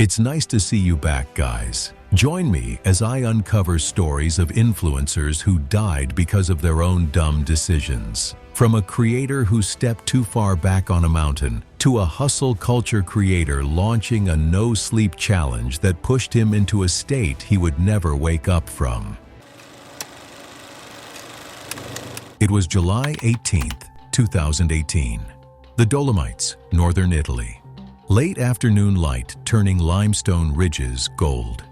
It's nice to see you back, guys. Join me as I uncover stories of influencers who died because of their own dumb decisions. From a creator who stepped too far back on a mountain, to a hustle culture creator launching a no-sleep challenge that pushed him into a state he would never wake up from. It was July 18th, 2018. The Dolomites, northern Italy. Late afternoon light turning limestone ridges gold.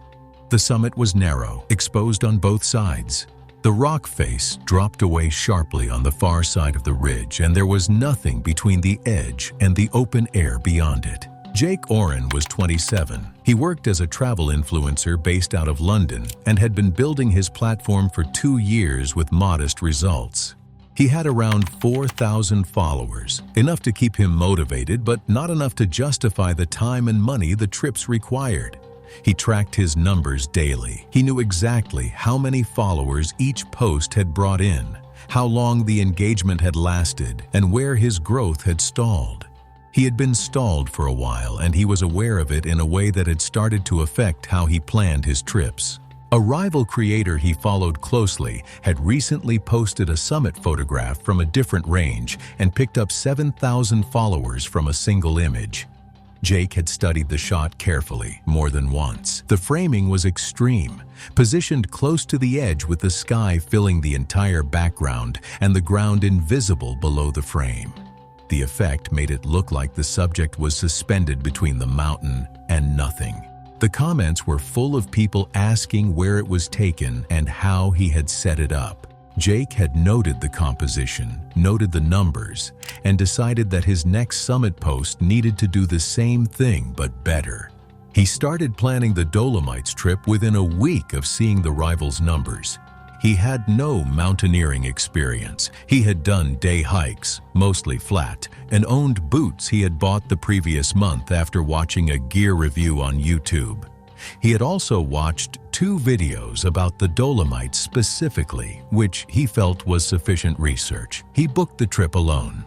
The summit was narrow, exposed on both sides. The rock face dropped away sharply on the far side of the ridge, and there was nothing between the edge and the open air beyond it. Jake Oren was 27. He worked as a travel influencer based out of London and had been building his platform for 2 years with modest results. He had around 4,000 followers, enough to keep him motivated, but not enough to justify the time and money the trips required. He tracked his numbers daily. He knew exactly how many followers each post had brought in, how long the engagement had lasted, and where his growth had stalled. He had been stalled for a while, and he was aware of it in a way that had started to affect how he planned his trips. A rival creator he followed closely had recently posted a summit photograph from a different range and picked up 7,000 followers from a single image. Jake had studied the shot carefully, more than once. The framing was extreme, positioned close to the edge with the sky filling the entire background and the ground invisible below the frame. The effect made it look like the subject was suspended between the mountain and nothing. The comments were full of people asking where it was taken and how he had set it up. Jake had noted the composition, noted the numbers, and decided that his next summit post needed to do the same thing but better. He started planning the Dolomites trip within a week of seeing the rivals' numbers. He had no mountaineering experience. He had done day hikes, mostly flat, and owned boots he had bought the previous month after watching a gear review on YouTube. He had also watched 2 videos about the Dolomites specifically, which he felt was sufficient research. He booked the trip alone.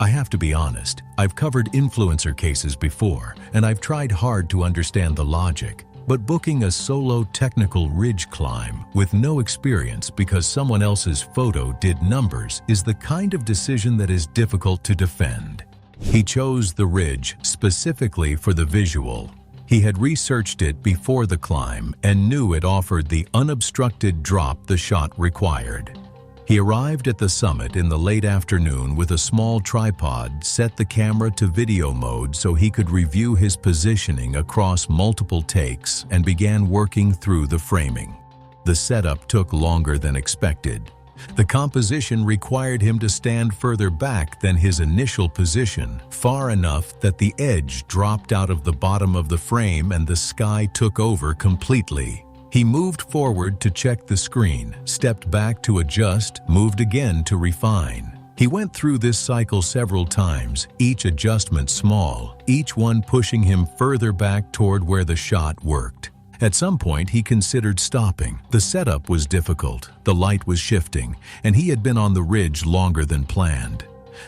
I have to be honest, I've covered influencer cases before, and I've tried hard to understand the logic. But booking a solo technical ridge climb with no experience because someone else's photo did numbers is the kind of decision that is difficult to defend. He chose the ridge specifically for the visual. He had researched it before the climb and knew it offered the unobstructed drop the shot required. He arrived at the summit in the late afternoon with a small tripod, set the camera to video mode so he could review his positioning across multiple takes, and began working through the framing. The setup took longer than expected. The composition required him to stand further back than his initial position, far enough that the edge dropped out of the bottom of the frame and the sky took over completely. He moved forward to check the screen, stepped back to adjust, moved again to refine. He went through this cycle several times, each adjustment small, each one pushing him further back toward where the shot worked. At some point, he considered stopping. The setup was difficult, the light was shifting, and he had been on the ridge longer than planned.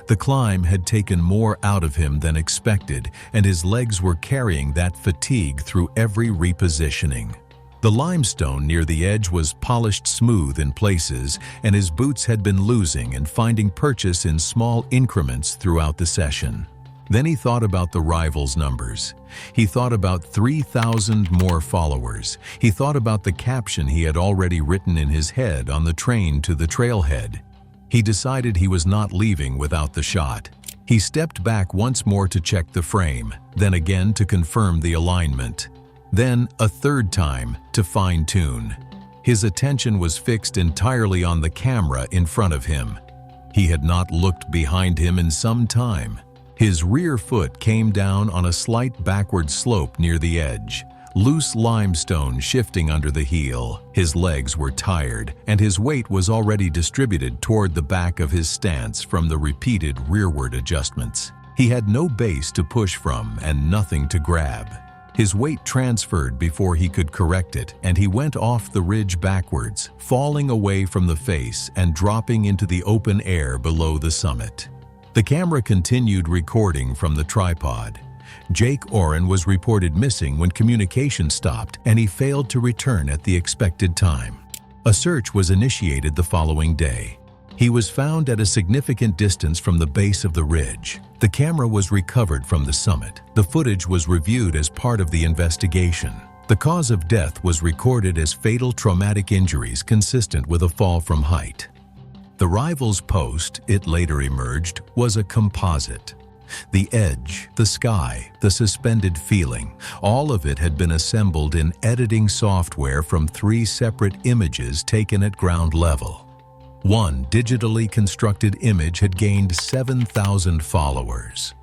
The climb had taken more out of him than expected, and his legs were carrying that fatigue through every repositioning. The limestone near the edge was polished smooth in places, and his boots had been losing and finding purchase in small increments throughout the session. Then he thought about the rivals' numbers. He thought about 3,000 more followers. He thought about the caption he had already written in his head on the train to the trailhead. He decided he was not leaving without the shot. He stepped back once more to check the frame, then again to confirm the alignment. Then a third time to fine-tune. His attention was fixed entirely on the camera in front of him. He had not looked behind him in some time. His rear foot came down on a slight backward slope near the edge, loose limestone shifting under the heel. His legs were tired, and his weight was already distributed toward the back of his stance from the repeated rearward adjustments. He had no base to push from and nothing to grab. His weight transferred before he could correct it, and he went off the ridge backwards, falling away from the face and dropping into the open air below the summit. The camera continued recording from the tripod. Jake Oren was reported missing when communication stopped and he failed to return at the expected time. A search was initiated the following day. He was found at a significant distance from the base of the ridge. The camera was recovered from the summit. The footage was reviewed as part of the investigation. The cause of death was recorded as fatal traumatic injuries consistent with a fall from height. The rival's post, it later emerged, was a composite. The edge, the sky, the suspended feeling, all of it had been assembled in editing software from 3 separate images taken at ground level. One digitally constructed image had gained 7,000 followers.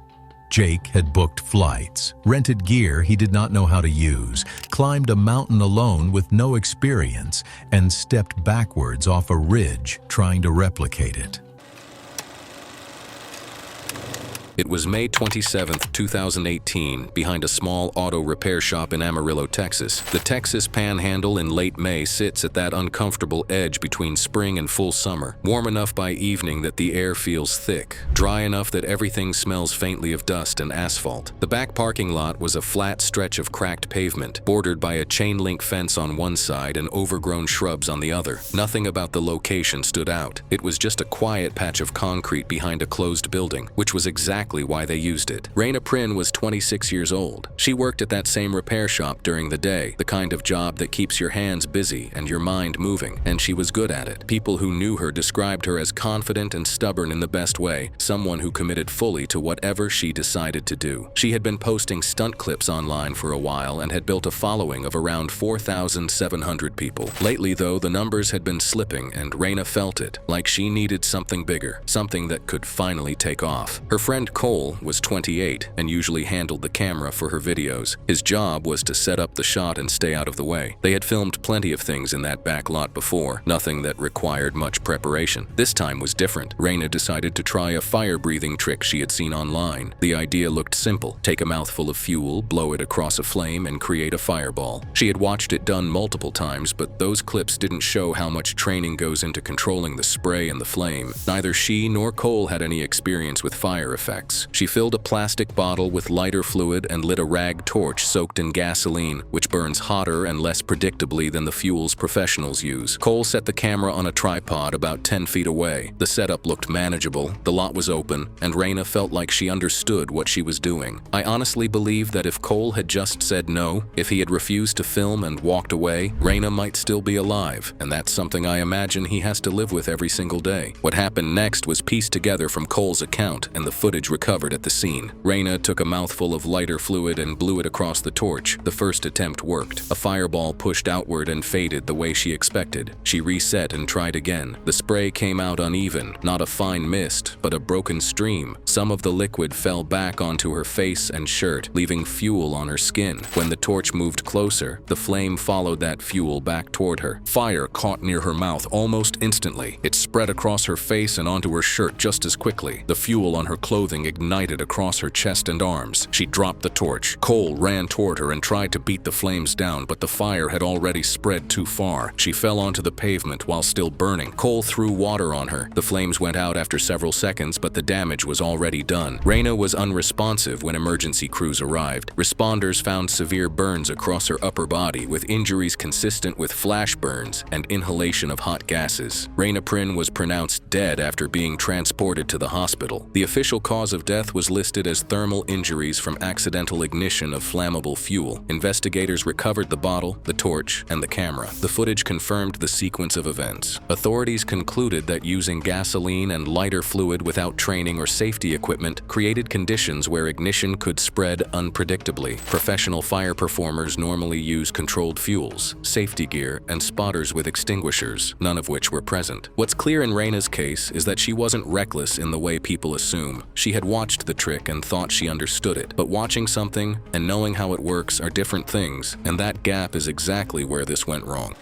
Jake had booked flights, rented gear he did not know how to use, climbed a mountain alone with no experience, and stepped backwards off a ridge trying to replicate it. It was May 27, 2018, behind a small auto repair shop in Amarillo, Texas. The Texas Panhandle in late May sits at that uncomfortable edge between spring and full summer, warm enough by evening that the air feels thick, dry enough that everything smells faintly of dust and asphalt. The back parking lot was a flat stretch of cracked pavement, bordered by a chain-link fence on one side and overgrown shrubs on the other. Nothing about the location stood out. It was just a quiet patch of concrete behind a closed building, which was exactly why they used it. Raina Prin was 26 years old. She worked at that same repair shop during the day, the kind of job that keeps your hands busy and your mind moving, and she was good at it. People who knew her described her as confident and stubborn in the best way, someone who committed fully to whatever she decided to do. She had been posting stunt clips online for a while and had built a following of around 4,700 people. Lately, though, the numbers had been slipping and Raina felt it, like she needed something bigger, something that could finally take off. Her friend Cole was 28 and usually handled the camera for her videos. His job was to set up the shot and stay out of the way. They had filmed plenty of things in that back lot before, nothing that required much preparation. This time was different. Raina decided to try a fire-breathing trick she had seen online. The idea looked simple. Take a mouthful of fuel, blow it across a flame, and create a fireball. She had watched it done multiple times, but those clips didn't show how much training goes into controlling the spray and the flame. Neither she nor Cole had any experience with fire effects. She filled a plastic bottle with lighter fluid and lit a rag torch soaked in gasoline, which burns hotter and less predictably than the fuels professionals use. Cole set the camera on a tripod about 10 feet away. The setup looked manageable, the lot was open, and Raina felt like she understood what she was doing. I honestly believe that if Cole had just said no, if he had refused to film and walked away, Raina might still be alive, and that's something I imagine he has to live with every single day. What happened next was pieced together from Cole's account and the footage recovered at the scene. Raina took a mouthful of lighter fluid and blew it across the torch. The first attempt worked. A fireball pushed outward and faded the way she expected. She reset and tried again. The spray came out uneven, not a fine mist, but a broken stream. Some of the liquid fell back onto her face and shirt, leaving fuel on her skin. When the torch moved closer, the flame followed that fuel back toward her. Fire caught near her mouth almost instantly. It spread across her face and onto her shirt just as quickly. The fuel on her clothing ignited across her chest and arms. She dropped the torch. Cole ran toward her and tried to beat the flames down, but the fire had already spread too far. She fell onto the pavement while still burning. Cole threw water on her. The flames went out after several seconds, but the damage was already done. Raina was unresponsive when emergency crews arrived. Responders found severe burns across her upper body, with injuries consistent with flash burns and inhalation of hot gases. Raina Prin was pronounced dead after being transported to the hospital. The official cause of death was listed as thermal injuries from accidental ignition of flammable fuel. Investigators recovered the bottle, the torch, and the camera. The footage confirmed the sequence of events. Authorities concluded that using gasoline and lighter fluid without training or safety equipment created conditions where ignition could spread unpredictably. Professional fire performers normally use controlled fuels, safety gear, and spotters with extinguishers, none of which were present. What's clear in Raina's case is that she wasn't reckless in the way people assume. She had watched the trick and thought she understood it. But watching something and knowing how it works are different things, and that gap is exactly where this went wrong.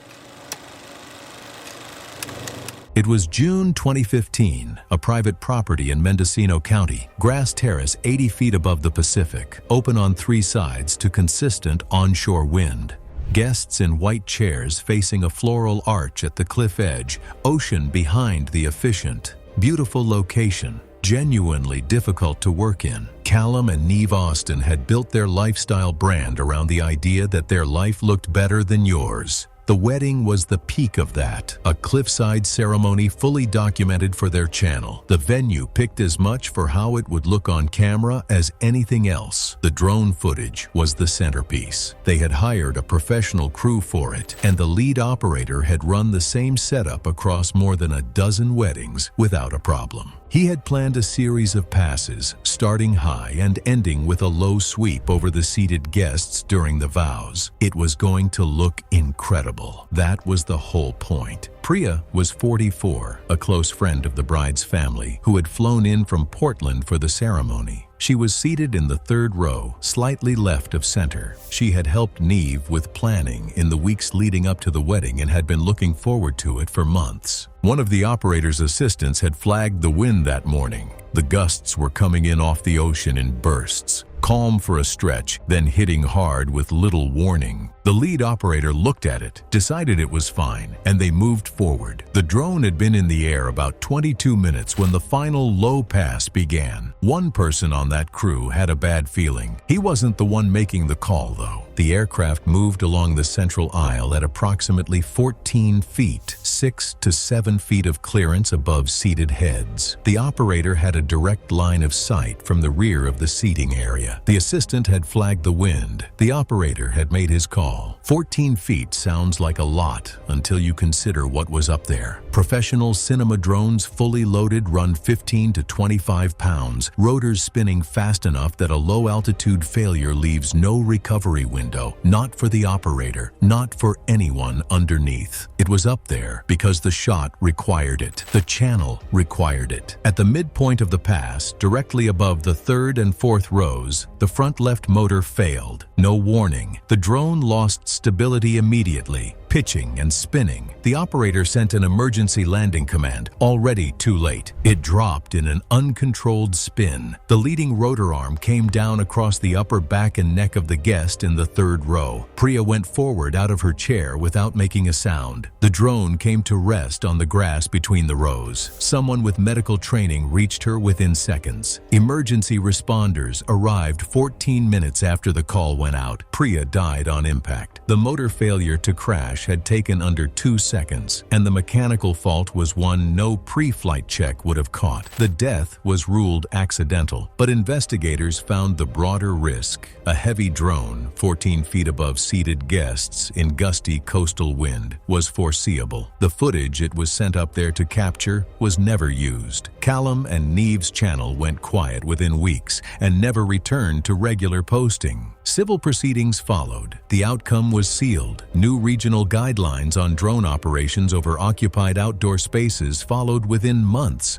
It was June 2015, a private property in Mendocino County, grass terrace 80 feet above the Pacific, open on 3 sides to consistent onshore wind. Guests in white chairs facing a floral arch at the cliff edge, ocean behind the efficient, beautiful location. genuinely difficult to work in. Callum and Neve Austin had built their lifestyle brand around the idea that their life looked better than yours. The wedding was the peak of that, a cliffside ceremony fully documented for their channel. The venue picked as much for how it would look on camera as anything else. The drone footage was the centerpiece. They had hired a professional crew for it, and the lead operator had run the same setup across more than a dozen weddings without a problem. He had planned a series of passes, starting high and ending with a low sweep over the seated guests during the vows. It was going to look incredible. That was the whole point. Priya was 44, a close friend of the bride's family, who had flown in from Portland for the ceremony. She was seated in the third row, slightly left of center. She had helped Neve with planning in the weeks leading up to the wedding and had been looking forward to it for months. One of the operator's assistants had flagged the wind that morning. The gusts were coming in off the ocean in bursts, calm for a stretch, then hitting hard with little warning. The lead operator looked at it, decided it was fine, and they moved forward. The drone had been in the air about 22 minutes when the final low pass began. One person on that crew had a bad feeling. He wasn't the one making the call, though. The aircraft moved along the central aisle at approximately 14 feet, 6 to 7 feet of clearance above seated heads. The operator had a direct line of sight from the rear of the seating area. The assistant had flagged the wind. The operator had made his call. 14 feet sounds like a lot until you consider what was up there. Professional cinema drones fully loaded run 15 to 25 pounds, rotors spinning fast enough that a low-altitude failure leaves no recovery window, not for the operator, not for anyone underneath. It was up there because the shot required it. The channel required it. At the midpoint of the pass, directly above the third and fourth rows, the front left motor failed. No warning. The drone lost stability immediately, pitching and spinning. The operator sent an emergency landing command, already too late. It dropped in an uncontrolled spin. The leading rotor arm came down across the upper back and neck of the guest in the third row. Priya went forward out of her chair without making a sound. The drone came to rest on the grass between the rows. Someone with medical training reached her within seconds. Emergency responders arrived 14 minutes after the call went out. Priya died on impact. The motor failure to crash had taken under 2 seconds, and the mechanical fault was one no pre-flight check would have caught. The death was ruled accidental, but investigators found the broader risk. A heavy drone, 14 feet above seated guests in gusty coastal wind, was foreseeable. The footage it was sent up there to capture was never used. Callum and Neve's channel went quiet within weeks and never returned to regular posting. Civil proceedings followed. The outcome was sealed. New regional guidelines on drone operations over occupied outdoor spaces followed within months.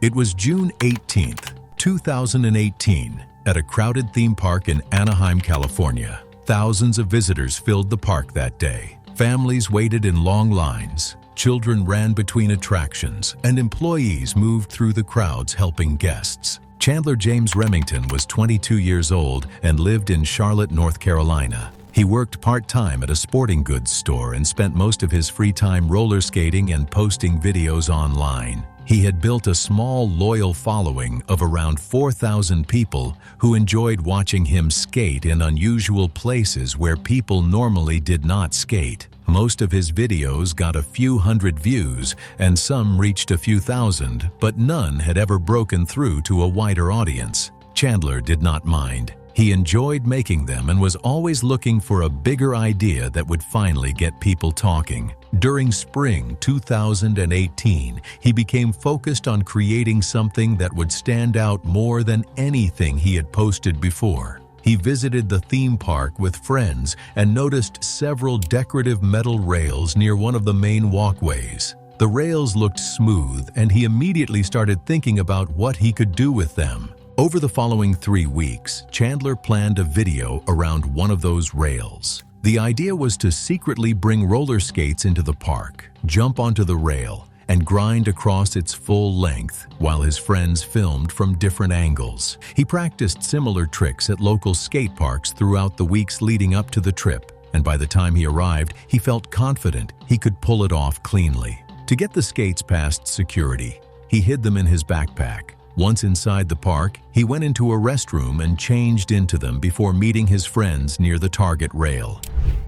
It was June 18th, 2018, at a crowded theme park in Anaheim, California. Thousands of visitors filled the park that day. Families waited in long lines. Children ran between attractions, and employees moved through the crowds helping guests. Chandler James Remington was 22 years old and lived in Charlotte, North Carolina. He worked part-time at a sporting goods store and spent most of his free time roller skating and posting videos online. He had built a small, loyal following of around 4,000 people who enjoyed watching him skate in unusual places where people normally did not skate. Most of his videos got a few hundred views, and some reached a few thousand, but none had ever broken through to a wider audience. Chandler did not mind. He enjoyed making them and was always looking for a bigger idea that would finally get people talking. During spring 2018, he became focused on creating something that would stand out more than anything he had posted before. He visited the theme park with friends and noticed several decorative metal rails near one of the main walkways. The rails looked smooth, and he immediately started thinking about what he could do with them. Over the following 3 weeks, Chandler planned a video around one of those rails. The idea was to secretly bring roller skates into the park, jump onto the rail, and grind across its full length while his friends filmed from different angles. He practiced similar tricks at local skate parks throughout the weeks leading up to the trip, and by the time he arrived, he felt confident he could pull it off cleanly. To get the skates past security, he hid them in his backpack. Once inside the park, he went into a restroom and changed into them before meeting his friends near the target rail.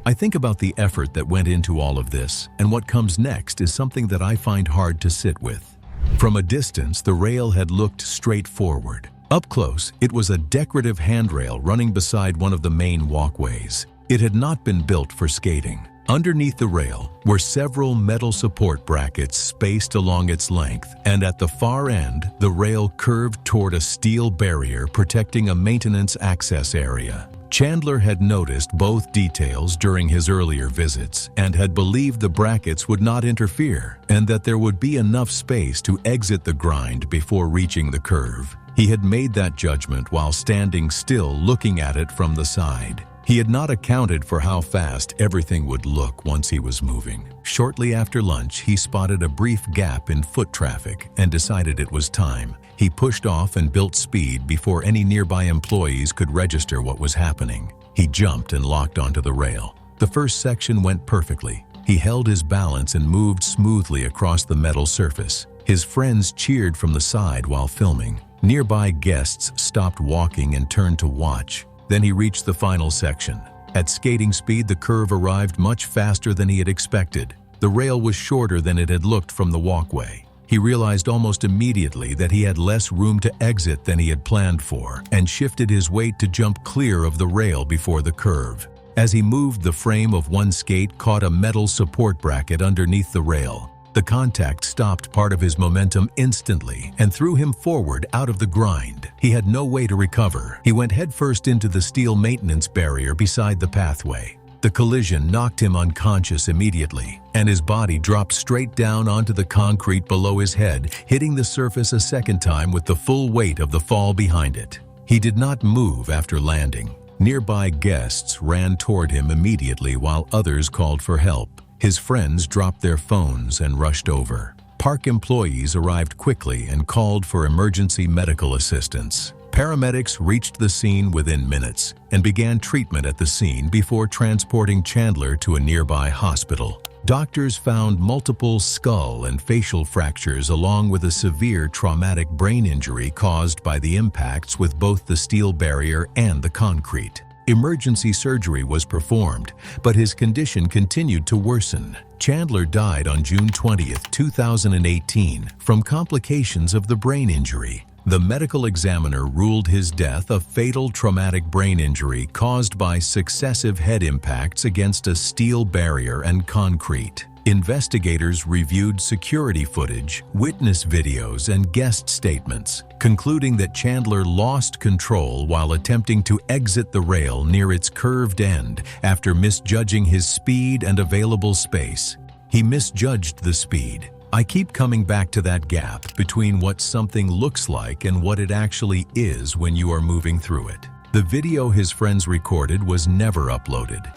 I think about the effort that went into all of this, and what comes next is something that I find hard to sit with. From a distance, the rail had looked straight forward. Up close, it was a decorative handrail running beside one of the main walkways. It had not been built for skating. Underneath the rail were several metal support brackets spaced along its length, and at the far end, the rail curved toward a steel barrier protecting a maintenance access area. Chandler had noticed both details during his earlier visits and had believed the brackets would not interfere and that there would be enough space to exit the grind before reaching the curve. He had made that judgment while standing still looking at it from the side. He had not accounted for how fast everything would look once he was moving. Shortly after lunch, he spotted a brief gap in foot traffic and decided it was time. He pushed off and built speed before any nearby employees could register what was happening. He jumped and locked onto the rail. The first section went perfectly. He held his balance and moved smoothly across the metal surface. His friends cheered from the side while filming. Nearby guests stopped walking and turned to watch. Then he reached the final section. At skating speed, the curve arrived much faster than he had expected. The rail was shorter than it had looked from the walkway. He realized almost immediately that he had less room to exit than he had planned for, and shifted his weight to jump clear of the rail before the curve. As he moved, the frame of one skate caught a metal support bracket underneath the rail. The contact stopped part of his momentum instantly and threw him forward out of the grind. He had no way to recover. He went headfirst into the steel maintenance barrier beside the pathway. The collision knocked him unconscious immediately, and his body dropped straight down onto the concrete below his head, hitting the surface a second time with the full weight of the fall behind it. He did not move after landing. Nearby guests ran toward him immediately while others called for help. His friends dropped their phones and rushed over. Park employees arrived quickly and called for emergency medical assistance. Paramedics reached the scene within minutes and began treatment at the scene before transporting Chandler to a nearby hospital. Doctors found multiple skull and facial fractures along with a severe traumatic brain injury caused by the impacts with both the steel barrier and the concrete. Emergency surgery was performed, but his condition continued to worsen. Chandler died on June 20, 2018, from complications of the brain injury. The medical examiner ruled his death a fatal traumatic brain injury caused by successive head impacts against a steel barrier and concrete. Investigators reviewed security footage, witness videos, and guest statements, concluding that Chandler lost control while attempting to exit the rail near its curved end after misjudging his speed and available space. He misjudged the speed. I keep coming back to that gap between what something looks like and what it actually is when you are moving through it. The video his friends recorded was never uploaded.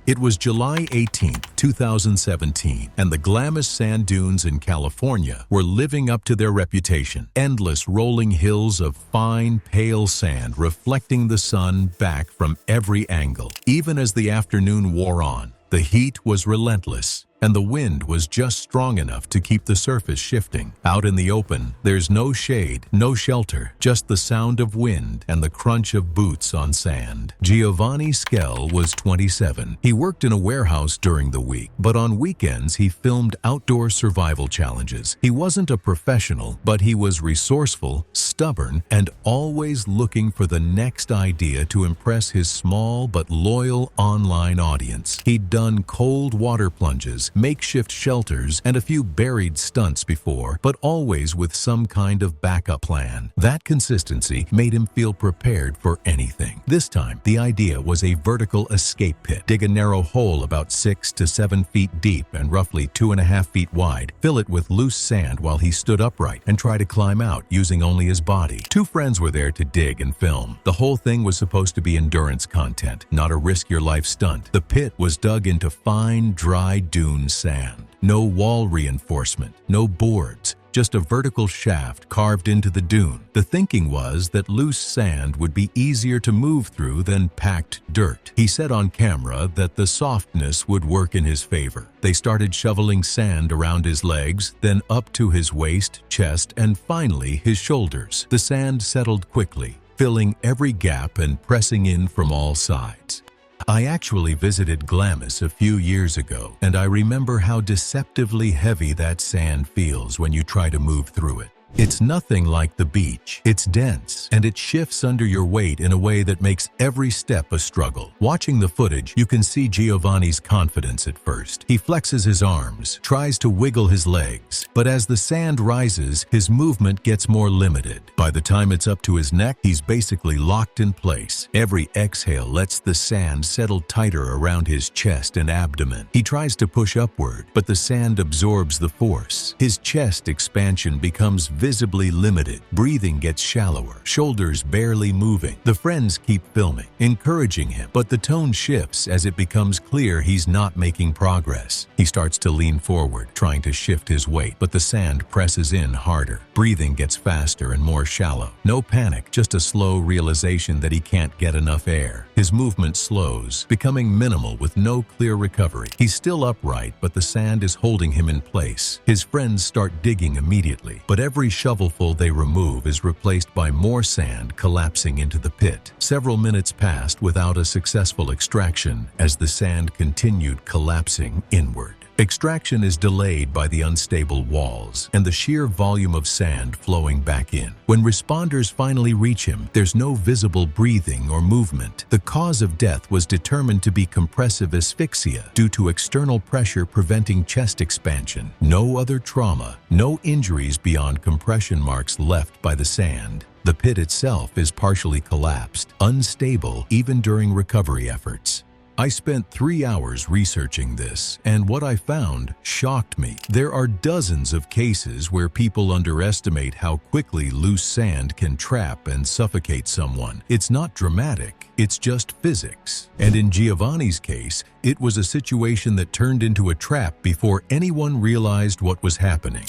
It was July 18, 2017, and the Glamis sand dunes in California were living up to their reputation. Endless rolling hills of fine, pale sand reflecting the sun back from every angle. Even as the afternoon wore on, the heat was relentless, and the wind was just strong enough to keep the surface shifting. Out in the open, there's no shade, no shelter, just the sound of wind and the crunch of boots on sand. Giovanni Skell was 27. He worked in a warehouse during the week, but on weekends he filmed outdoor survival challenges. He wasn't a professional, but he was resourceful, stubborn, and always looking for the next idea to impress his small but loyal online audience. He'd done cold water plunges, makeshift shelters, and a few buried stunts before, but always with some kind of backup plan. That consistency made him feel prepared for anything. This time, the idea was a vertical escape pit. Dig a narrow hole about 6 to 7 feet deep and roughly 2.5 feet wide. Fill it with loose sand while he stood upright and try to climb out using only his body. 2 friends were there to dig and film. The whole thing was supposed to be endurance content, not a risk-your-life stunt. The pit was dug into fine, dry dune sand. No wall reinforcement, no boards, just a vertical shaft carved into the dune. The thinking was that loose sand would be easier to move through than packed dirt. He said on camera that the softness would work in his favor. They started shoveling sand around his legs, then up to his waist, chest, and finally his shoulders. The sand settled quickly, filling every gap and pressing in from all sides. I actually visited Glamis a few years ago, and I remember how deceptively heavy that sand feels when you try to move through it. It's nothing like the beach. It's dense, and it shifts under your weight in a way that makes every step a struggle. Watching the footage, you can see Giovanni's confidence at first. He flexes his arms, tries to wiggle his legs, but as the sand rises, his movement gets more limited. By the time it's up to his neck, he's basically locked in place. Every exhale lets the sand settle tighter around his chest and abdomen. He tries to push upward, but the sand absorbs the force. His chest expansion becomes visibly limited. Breathing gets shallower, shoulders barely moving. The friends keep filming, encouraging him, but the tone shifts as it becomes clear he's not making progress. He starts to lean forward, trying to shift his weight, but the sand presses in harder. Breathing gets faster and more shallow. No panic, just a slow realization that he can't get enough air. His movement slows, becoming minimal with no clear recovery. He's still upright, but the sand is holding him in place. His friends start digging immediately, but every shovelful they remove is replaced by more sand collapsing into the pit. Several minutes passed without a successful extraction as the sand continued collapsing inward. Extraction is delayed by the unstable walls and the sheer volume of sand flowing back in. When responders finally reach him, there's no visible breathing or movement. The cause of death was determined to be compressive asphyxia due to external pressure preventing chest expansion. No other trauma, no injuries beyond compression marks left by the sand. The pit itself is partially collapsed, unstable even during recovery efforts. I spent 3 hours researching this, and what I found shocked me. There are dozens of cases where people underestimate how quickly loose sand can trap and suffocate someone. It's not dramatic, it's just physics. And in Giovanni's case, it was a situation that turned into a trap before anyone realized what was happening.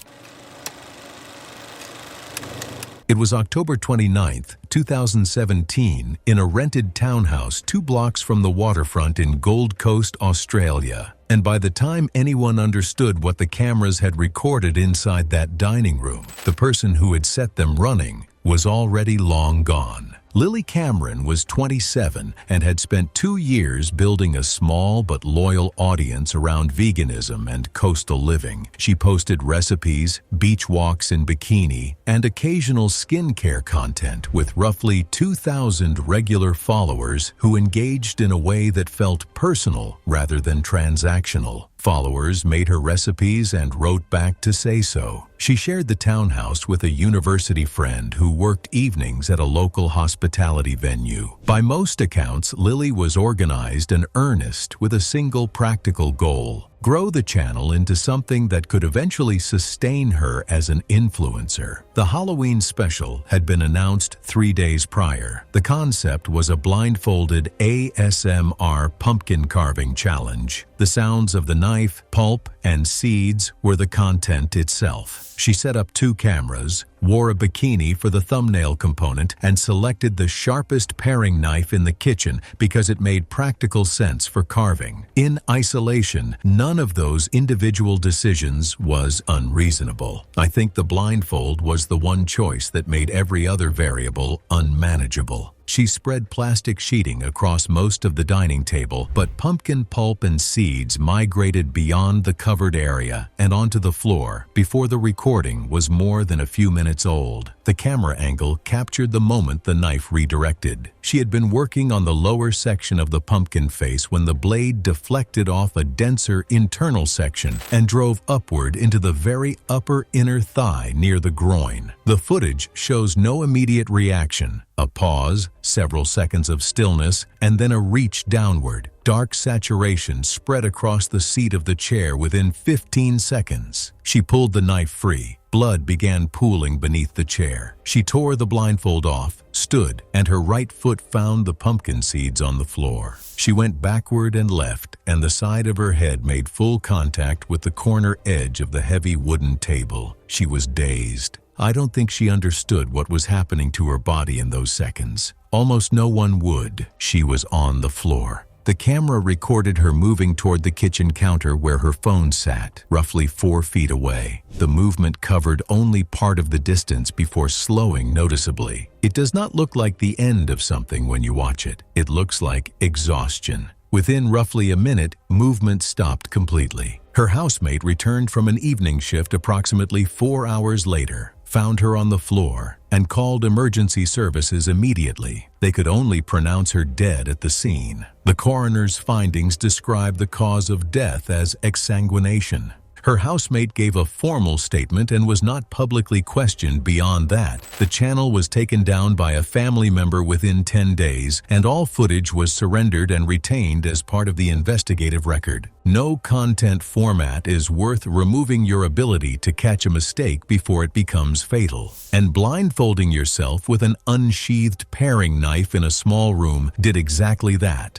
It was October 29, 2017, in a rented townhouse 2 blocks from the waterfront in Gold Coast, Australia. And by the time anyone understood what the cameras had recorded inside that dining room, the person who had set them running was already long gone. Lily Cameron was 27 and had spent 2 years building a small but loyal audience around veganism and coastal living. She posted recipes, beach walks in bikini, and occasional skincare content with roughly 2,000 regular followers who engaged in a way that felt personal rather than transactional. Followers made her recipes and wrote back to say so. She shared the townhouse with a university friend who worked evenings at a local hospitality venue. By most accounts, Lily was organized and earnest with a single practical goal: grow the channel into something that could eventually sustain her as an influencer. The Halloween special had been announced 3 days prior. The concept was a blindfolded ASMR pumpkin carving challenge. The sounds of the knife, pulp, and seeds were the content itself. She set up 2 cameras, wore a bikini for the thumbnail component, and selected the sharpest paring knife in the kitchen because it made practical sense for carving. In isolation, none of those individual decisions was unreasonable. I think the blindfold was the one choice that made every other variable unmanageable. She spread plastic sheeting across most of the dining table, but pumpkin pulp and seeds migrated beyond the covered area and onto the floor before the recording was more than a few minutes old. The camera angle captured the moment the knife redirected. She had been working on the lower section of the pumpkin face when the blade deflected off a denser internal section and drove upward into the very upper inner thigh near the groin. The footage shows no immediate reaction. A pause, several seconds of stillness, and then a reach downward. Dark saturation spread across the seat of the chair within 15 seconds. She pulled the knife free. Blood began pooling beneath the chair. She tore the blindfold off, stood, and her right foot found the pumpkin seeds on the floor. She went backward and left, and the side of her head made full contact with the corner edge of the heavy wooden table. She was dazed. I don't think she understood what was happening to her body in those seconds. Almost no one would. She was on the floor. The camera recorded her moving toward the kitchen counter where her phone sat, roughly 4 feet away. The movement covered only part of the distance before slowing noticeably. It does not look like the end of something when you watch it. It looks like exhaustion. Within roughly a minute, movement stopped completely. Her housemate returned from an evening shift approximately 4 hours later, found her on the floor, and called emergency services immediately. They could only pronounce her dead at the scene. The coroner's findings described the cause of death as exsanguination. Her housemate gave a formal statement and was not publicly questioned beyond that. The channel was taken down by a family member within 10 days, and all footage was surrendered and retained as part of the investigative record. No content format is worth removing your ability to catch a mistake before it becomes fatal. And blindfolding yourself with an unsheathed paring knife in a small room did exactly that.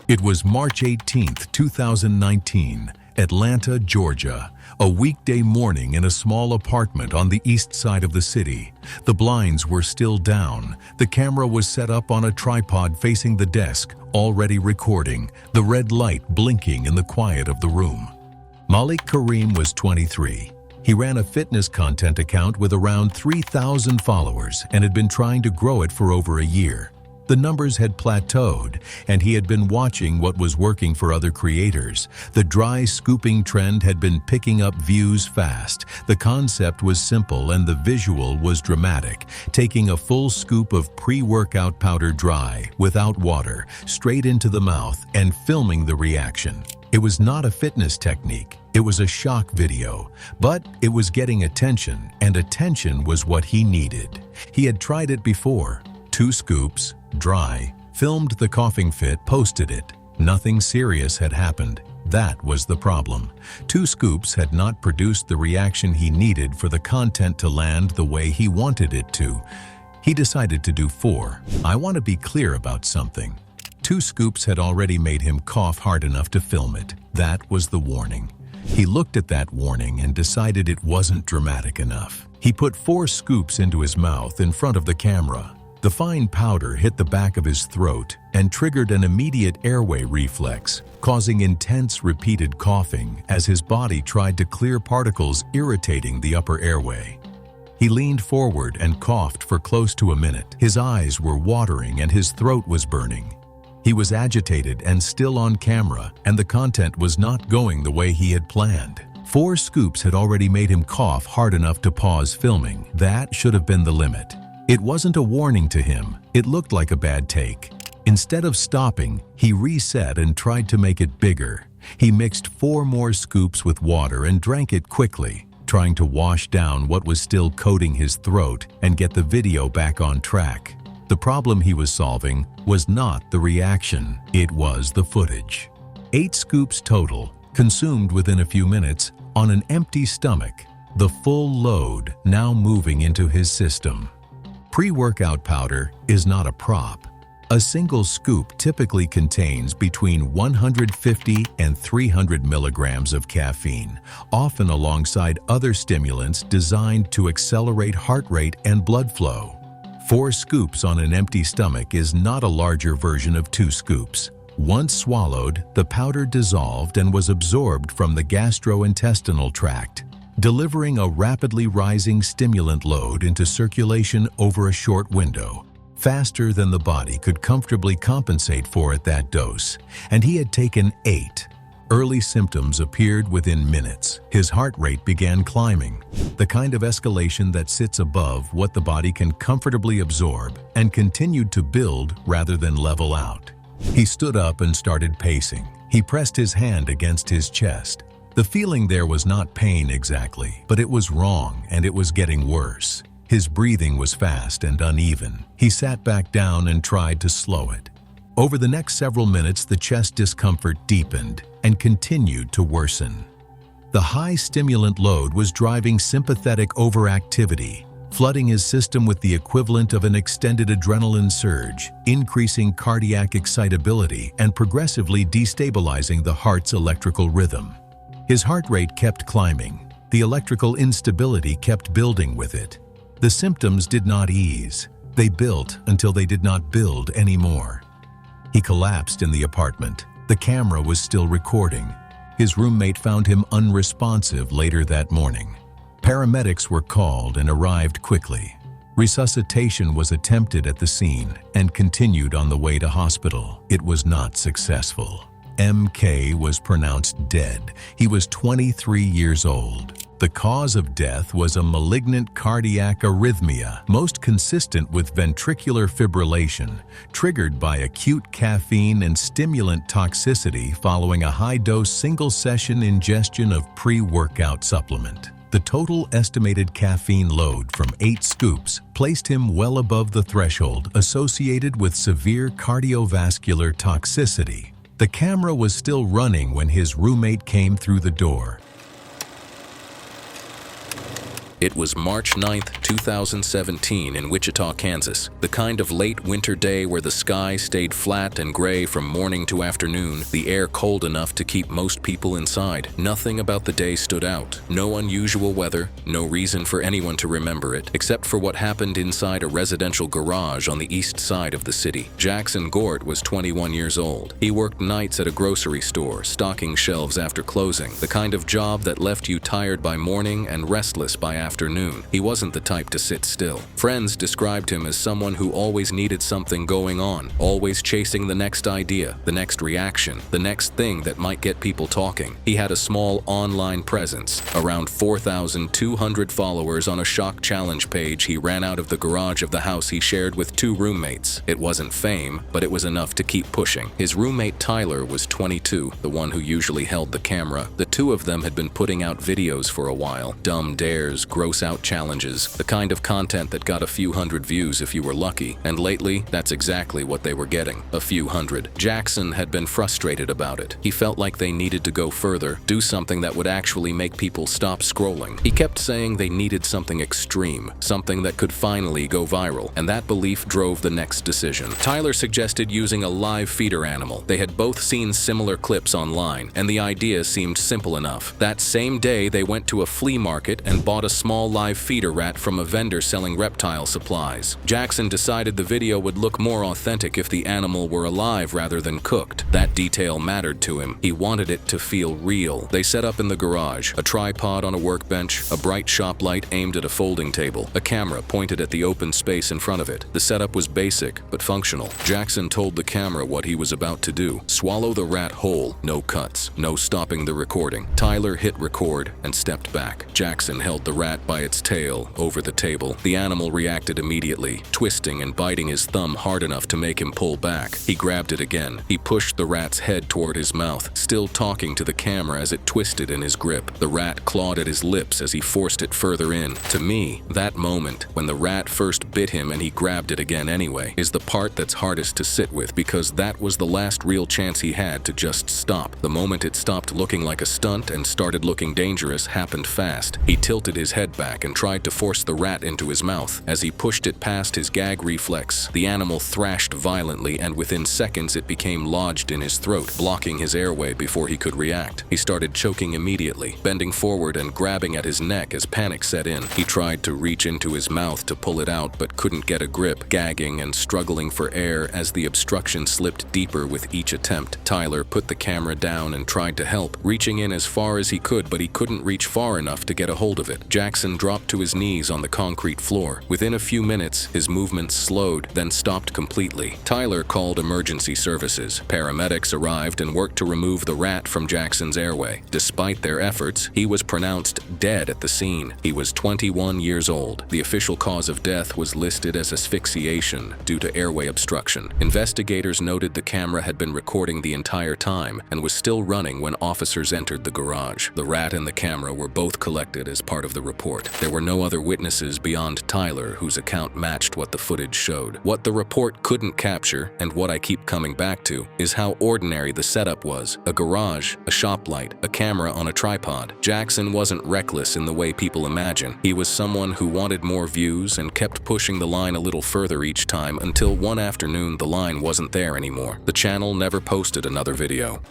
It was March 18, 2019, Atlanta, Georgia, a weekday morning in a small apartment on the east side of the city. The blinds were still down. The camera was set up on a tripod facing the desk, already recording, the red light blinking in the quiet of the room. Malik Kareem was 23. He ran a fitness content account with around 3,000 followers and had been trying to grow it for over a year. The numbers had plateaued, and he had been watching what was working for other creators. The dry scooping trend had been picking up views fast. The concept was simple and the visual was dramatic, taking a full scoop of pre-workout powder dry, without water, straight into the mouth and filming the reaction. It was not a fitness technique. It was a shock video, but it was getting attention, and attention was what he needed. He had tried it before. 2 scoops, dry, filmed the coughing fit, posted it. Nothing serious had happened. That was the problem. 2 scoops had not produced the reaction he needed for the content to land the way he wanted it to. He decided to do 4. I want to be clear about something. 2 scoops had already made him cough hard enough to film it. That was the warning. He looked at that warning and decided it wasn't dramatic enough. He put 4 scoops into his mouth in front of the camera. The fine powder hit the back of his throat and triggered an immediate airway reflex, causing intense repeated coughing as his body tried to clear particles irritating the upper airway. He leaned forward and coughed for close to a minute. His eyes were watering and his throat was burning. He was agitated and still on camera, and the content was not going the way he had planned. 4 scoops had already made him cough hard enough to pause filming. That should have been the limit. It wasn't a warning to him. It looked like a bad take. Instead of stopping, he reset and tried to make it bigger. He mixed 4 more scoops with water and drank it quickly, trying to wash down what was still coating his throat and get the video back on track. The problem he was solving was not the reaction, it was the footage. 8 scoops total, consumed within a few minutes, on an empty stomach, the full load now moving into his system. Pre-workout powder is not a prop. A single scoop typically contains between 150 and 300 milligrams of caffeine, often alongside other stimulants designed to accelerate heart rate and blood flow. 4 scoops on an empty stomach is not a larger version of 2 scoops. Once swallowed, the powder dissolved and was absorbed from the gastrointestinal tract, delivering a rapidly rising stimulant load into circulation over a short window, faster than the body could comfortably compensate for at that dose, and he had taken 8. Early symptoms appeared within minutes. His heart rate began climbing, the kind of escalation that sits above what the body can comfortably absorb, and continued to build rather than level out. He stood up and started pacing. He pressed his hand against his chest. The feeling there was not pain exactly, but it was wrong and it was getting worse. His breathing was fast and uneven. He sat back down and tried to slow it. Over the next several minutes, the chest discomfort deepened and continued to worsen. The high stimulant load was driving sympathetic overactivity, flooding his system with the equivalent of an extended adrenaline surge, increasing cardiac excitability and progressively destabilizing the heart's electrical rhythm. His heart rate kept climbing. The electrical instability kept building with it. The symptoms did not ease. They built until they did not build anymore. He collapsed in the apartment. The camera was still recording. His roommate found him unresponsive later that morning. Paramedics were called and arrived quickly. Resuscitation was attempted at the scene and continued on the way to hospital. It was not successful. MK was pronounced dead. He was 23 years old. The cause of death was a malignant cardiac arrhythmia, most consistent with ventricular fibrillation, triggered by acute caffeine and stimulant toxicity following a high-dose single-session ingestion of pre-workout supplement. The total estimated caffeine load from 8 scoops placed him well above the threshold associated with severe cardiovascular toxicity. The camera was still running when his roommate came through the door. It was March 9, 2017 in Wichita, Kansas, the kind of late winter day where the sky stayed flat and gray from morning to afternoon, the air cold enough to keep most people inside. Nothing about the day stood out. No unusual weather, no reason for anyone to remember it, except for what happened inside a residential garage on the east side of the city. Jackson Gort was 21 years old. He worked nights at a grocery store, stocking shelves after closing, the kind of job that left you tired by morning and restless by afternoon. He wasn't the type to sit still. Friends described him as someone who always needed something going on, always chasing the next idea, the next reaction, the next thing that might get people talking. He had a small online presence, around 4,200 followers on a shock challenge page he ran out of the garage of the house he shared with 2 roommates. It wasn't fame, but it was enough to keep pushing. His roommate Tyler was 22, the one who usually held the camera. The 2 of them had been putting out videos for a while, dumb dares, gross out challenges, the kind of content that got a few hundred views if you were lucky, and lately, that's exactly what they were getting, a few hundred. Jackson had been frustrated about it. He felt like they needed to go further, do something that would actually make people stop scrolling. He kept saying they needed something extreme, something that could finally go viral, and that belief drove the next decision. Tyler suggested using a live feeder animal. They had both seen similar clips online, and the idea seemed simple enough. That same day, they went to a flea market and bought a small live feeder rat from a vendor selling reptile supplies. Jackson decided the video would look more authentic if the animal were alive rather than cooked. That detail mattered to him. He wanted it to feel real. They set up in the garage, a tripod on a workbench, a bright shop light aimed at a folding table, a camera pointed at the open space in front of it. The setup was basic, but functional. Jackson told the camera what he was about to do. Swallow the rat whole, no cuts, no stopping the recording. Tyler hit record and stepped back. Jackson held the rat by its tail over the table. The animal reacted immediately, twisting and biting his thumb hard enough to make him pull back. He grabbed it again. He pushed the rat's head toward his mouth, still talking to the camera as it twisted in his grip. The rat clawed at his lips as he forced it further in. To me, that moment, when the rat first bit him and he grabbed it again anyway, is the part that's hardest to sit with, because that was the last real chance he had to just stop. The moment it stopped looking like a stunt and started looking dangerous happened fast. He tilted his head back and tried to force the rat into his mouth. As he pushed it past his gag reflex, the animal thrashed violently, and within seconds it became lodged in his throat, blocking his airway before he could react. He started choking immediately, bending forward and grabbing at his neck as panic set in. He tried to reach into his mouth to pull it out, but couldn't get a grip, gagging and struggling for air as the obstruction slipped deeper with each attempt. Tyler put the camera down and tried to help, reaching in as far as he could, but he couldn't reach far enough to get a hold of it. Jackson dropped to his knees on the concrete floor. Within a few minutes, his movements slowed, then stopped completely. Tyler called emergency services. Paramedics arrived and worked to remove the rat from Jackson's airway. Despite their efforts, he was pronounced dead at the scene. He was 21 years old. The official cause of death was listed as asphyxiation due to airway obstruction. Investigators noted the camera had been recording the entire time and was still running when officers entered the garage. The rat and the camera were both collected as part of the report. report. There were no other witnesses beyond Tyler whose account matched what the footage showed. What the report couldn't capture, and what I keep coming back to, is how ordinary the setup was. A garage, a shop light, a camera on a tripod. Jackson wasn't reckless in the way people imagine. He was someone who wanted more views and kept pushing the line a little further each time until one afternoon the line wasn't there anymore. The channel never posted another video.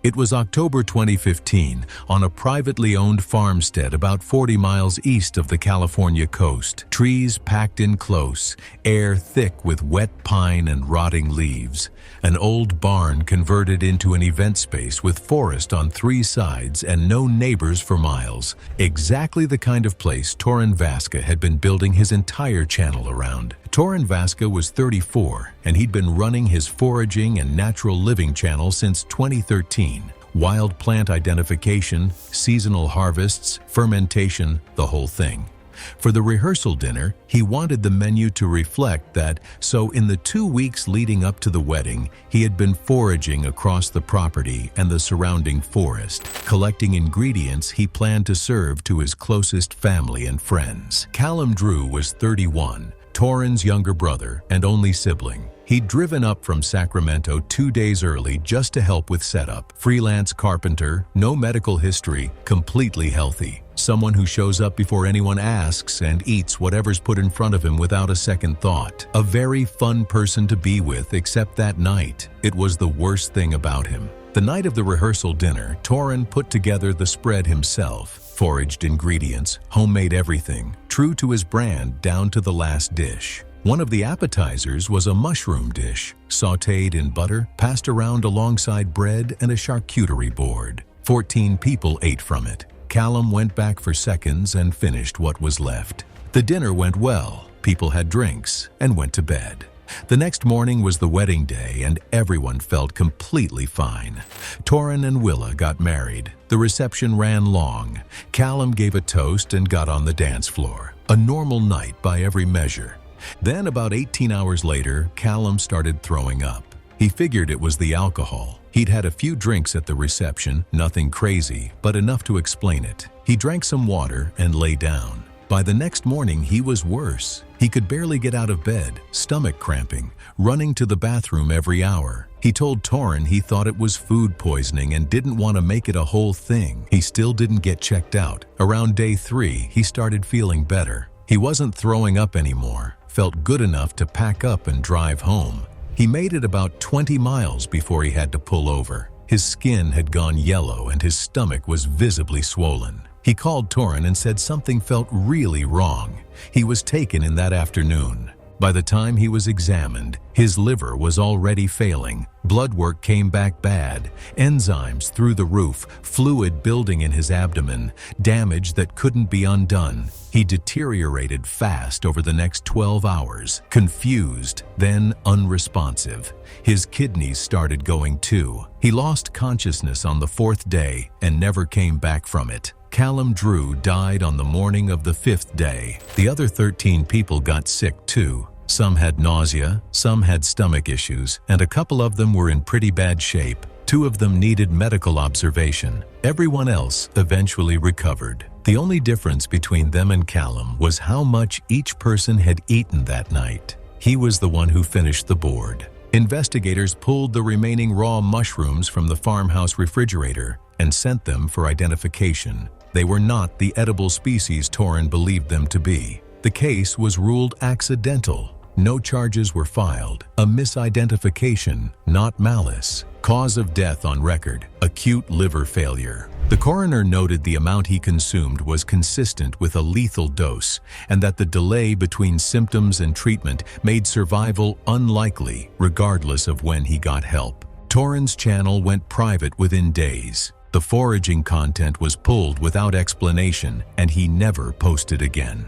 It was October 2015 on a privately owned farmstead about 40 miles east of the California coast. Trees packed in close, air thick with wet pine and rotting leaves. An old barn converted into an event space with forest on 3 sides and no neighbors for miles. Exactly the kind of place Torin Vasca had been building his entire channel around. Torin Vasca was 34, and he'd been running his foraging and natural living channel since 2013. Wild plant identification, seasonal harvests, fermentation, the whole thing. For the rehearsal dinner, he wanted the menu to reflect that, so in the 2 weeks leading up to the wedding, he had been foraging across the property and the surrounding forest, collecting ingredients he planned to serve to his closest family and friends. Callum Drew was 31. Torin's younger brother and only sibling. He'd driven up from Sacramento 2 days early just to help with setup. Freelance carpenter, no medical history, completely healthy. Someone who shows up before anyone asks and eats whatever's put in front of him without a second thought. A very fun person to be with, except that night, it was the worst thing about him. The night of the rehearsal dinner, Torin put together the spread himself. Foraged ingredients, homemade everything, true to his brand down to the last dish. One of the appetizers was a mushroom dish, sautéed in butter, passed around alongside bread and a charcuterie board. 14 people ate from it. Callum went back for seconds and finished what was left. The dinner went well, people had drinks, and went to bed. The next morning was the wedding day, and everyone felt completely fine. Torin and Willa got married. The reception ran long. Callum gave a toast and got on the dance floor. A normal night by every measure. Then, about 18 hours later, Callum started throwing up. He figured it was the alcohol. He'd had a few drinks at the reception, nothing crazy, but enough to explain it. He drank some water and lay down. By the next morning, he was worse. He could barely get out of bed, stomach cramping, running to the bathroom every hour. He told Torin he thought it was food poisoning and didn't want to make it a whole thing. He still didn't get checked out. Around day 3, he started feeling better. He wasn't throwing up anymore, felt good enough to pack up and drive home. He made it about 20 miles before he had to pull over. His skin had gone yellow and his stomach was visibly swollen. He called Torin and said something felt really wrong. He was taken in that afternoon. By the time he was examined, his liver was already failing. Blood work came back bad, enzymes through the roof, fluid building in his abdomen, damage that couldn't be undone. He deteriorated fast over the next 12 hours, confused, then unresponsive. His kidneys started going too. He lost consciousness on the 4th day and never came back from it. Callum Drew died on the morning of the 5th day. The other 13 people got sick too. Some had nausea, some had stomach issues, and a couple of them were in pretty bad shape. 2 of them needed medical observation. Everyone else eventually recovered. The only difference between them and Callum was how much each person had eaten that night. He was the one who finished the board. Investigators pulled the remaining raw mushrooms from the farmhouse refrigerator and sent them for identification. They were not the edible species Torin believed them to be. The case was ruled accidental. No charges were filed. A misidentification, not malice. Cause of death on record, acute liver failure. The coroner noted the amount he consumed was consistent with a lethal dose, and that the delay between symptoms and treatment made survival unlikely, regardless of when he got help. Torin's channel went private within days. The foraging content was pulled without explanation, and he never posted again.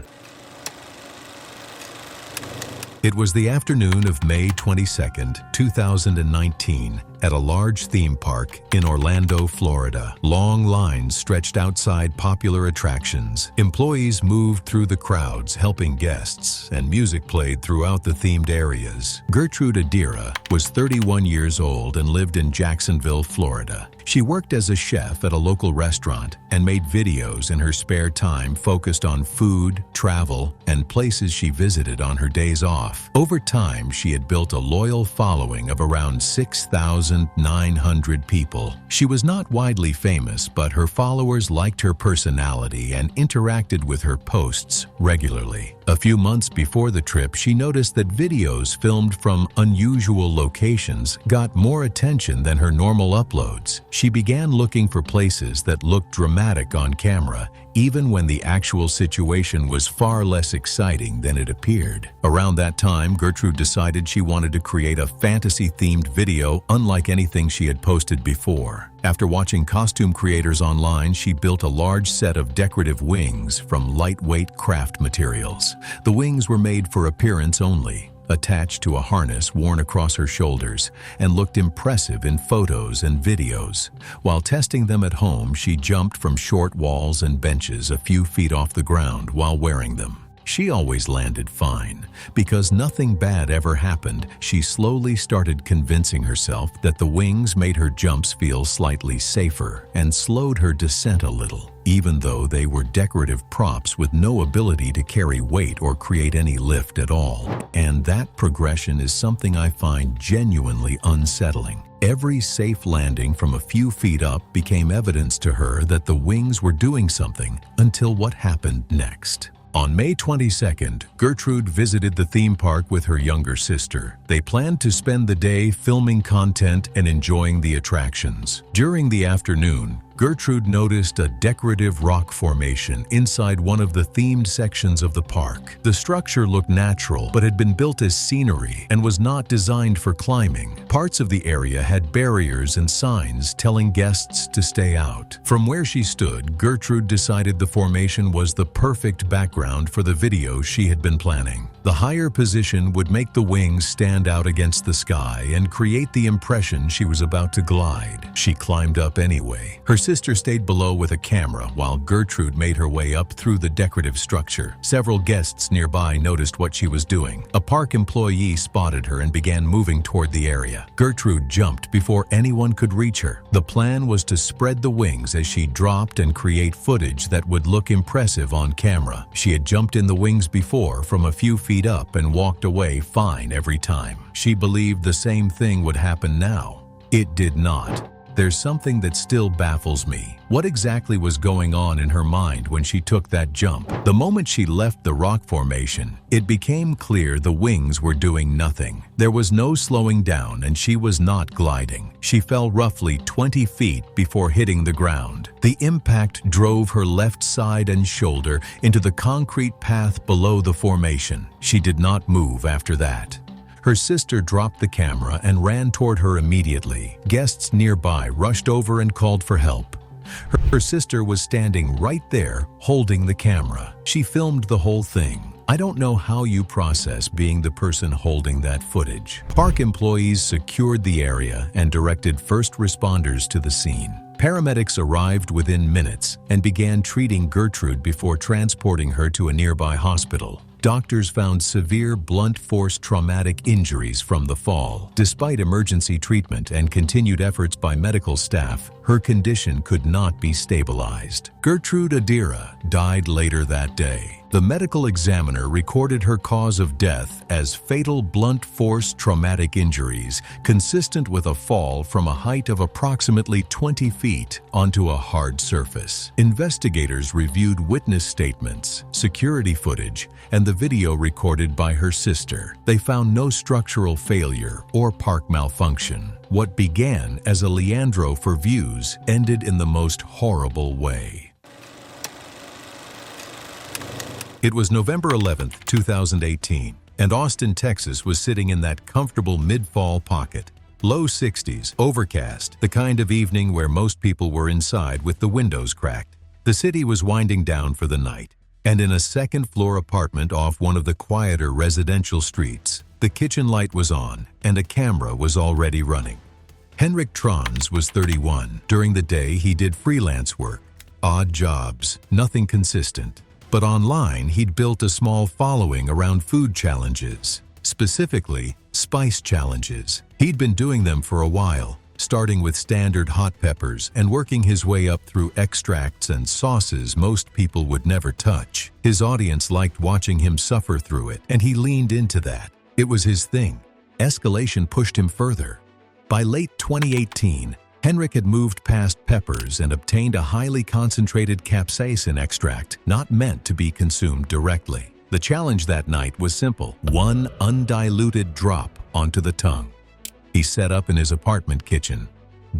It was the afternoon of May 22, 2019, at a large theme park in Orlando, Florida. Long lines stretched outside popular attractions. Employees moved through the crowds helping guests, and music played throughout the themed areas. Gertrude Adira was 31 years old and lived in Jacksonville, Florida. She worked as a chef at a local restaurant and made videos in her spare time focused on food, travel, and places she visited on her days off. Over time, she had built a loyal following of around 6,900 people. She was not widely famous, but her followers liked her personality and interacted with her posts regularly. A few months before the trip, she noticed that videos filmed from unusual locations got more attention than her normal uploads. She began looking for places that looked dramatic on camera, even when the actual situation was far less exciting than it appeared. Around that time, Gertrude decided she wanted to create a fantasy-themed video unlike anything she had posted before. After watching costume creators online, she built a large set of decorative wings from lightweight craft materials. The wings were made for appearance only, attached to a harness worn across her shoulders, and looked impressive in photos and videos. While testing them at home, she jumped from short walls and benches a few feet off the ground while wearing them. She always landed fine. Because nothing bad ever happened, she slowly started convincing herself that the wings made her jumps feel slightly safer and slowed her descent a little, even though they were decorative props with no ability to carry weight or create any lift at all. And that progression is something I find genuinely unsettling. Every safe landing from a few feet up became evidence to her that the wings were doing something until what happened next. On May 22nd, Gertrude visited the theme park with her younger sister. They planned to spend the day filming content and enjoying the attractions. During the afternoon, Gertrude noticed a decorative rock formation inside one of the themed sections of the park. The structure looked natural, but had been built as scenery and was not designed for climbing. Parts of the area had barriers and signs telling guests to stay out. From where she stood, Gertrude decided the formation was the perfect background for the video she had been planning. The higher position would make the wings stand out against the sky and create the impression she was about to glide. She climbed up anyway. Her sister stayed below with a camera while Gertrude made her way up through the decorative structure. Several guests nearby noticed what she was doing. A park employee spotted her and began moving toward the area. Gertrude jumped before anyone could reach her. The plan was to spread the wings as she dropped and create footage that would look impressive on camera. She had jumped in the wings before from a few feet up and walked away fine every time. She believed the same thing would happen now. It did not. There's something that still baffles me. What exactly was going on in her mind when she took that jump? The moment she left the rock formation, it became clear the wings were doing nothing. There was no slowing down and she was not gliding. She fell roughly 20 feet before hitting the ground. The impact drove her left side and shoulder into the concrete path below the formation. She did not move after that. Her sister dropped the camera and ran toward her immediately. Guests nearby rushed over and called for help. Her sister was standing right there, holding the camera. She filmed the whole thing. I don't know how you process being the person holding that footage. Park employees secured the area and directed first responders to the scene. Paramedics arrived within minutes and began treating Gertrude before transporting her to a nearby hospital. Doctors found severe blunt force traumatic injuries from the fall. Despite emergency treatment and continued efforts by medical staff, her condition could not be stabilized. Gertrude Adira died later that day. The medical examiner recorded her cause of death as fatal blunt force traumatic injuries consistent with a fall from a height of approximately 20 feet onto a hard surface. Investigators reviewed witness statements, security footage, and the video recorded by her sister. They found no structural failure or park malfunction. What began as a Leandro for views ended in the most horrible way. It was November 11th, 2018, and Austin, Texas was sitting in that comfortable mid-fall pocket. Low 60s, overcast, the kind of evening where most people were inside with the windows cracked. The city was winding down for the night, and in a second-floor apartment off one of the quieter residential streets, the kitchen light was on and a camera was already running. Henrik Trans was 31. During the day, he did freelance work, odd jobs, nothing consistent. But online, he'd built a small following around food challenges, specifically spice challenges. He'd been doing them for a while, starting with standard hot peppers and working his way up through extracts and sauces most people would never touch. His audience liked watching him suffer through it, and he leaned into that. It was his thing. Escalation pushed him further. By late 2018, Henrik had moved past peppers and obtained a highly concentrated capsaicin extract not meant to be consumed directly. The challenge that night was simple: one undiluted drop onto the tongue. He set up in his apartment kitchen.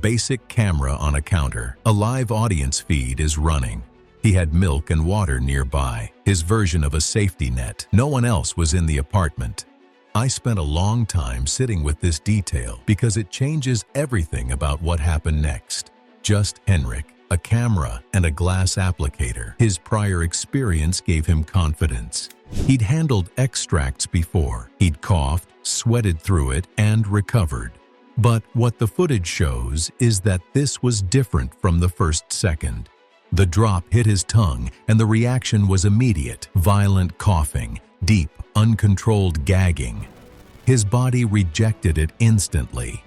Basic camera on a counter. A live audience feed is running. He had milk and water nearby, his version of a safety net. No one else was in the apartment. I spent a long time sitting with this detail because it changes everything about what happened next. Just Henrik, a camera, and a glass applicator. His prior experience gave him confidence. He'd handled extracts before. He'd coughed, sweated through it, and recovered. But what the footage shows is that this was different from the first second. The drop hit his tongue, and the reaction was immediate: violent coughing, deep, uncontrolled gagging. His body rejected it instantly.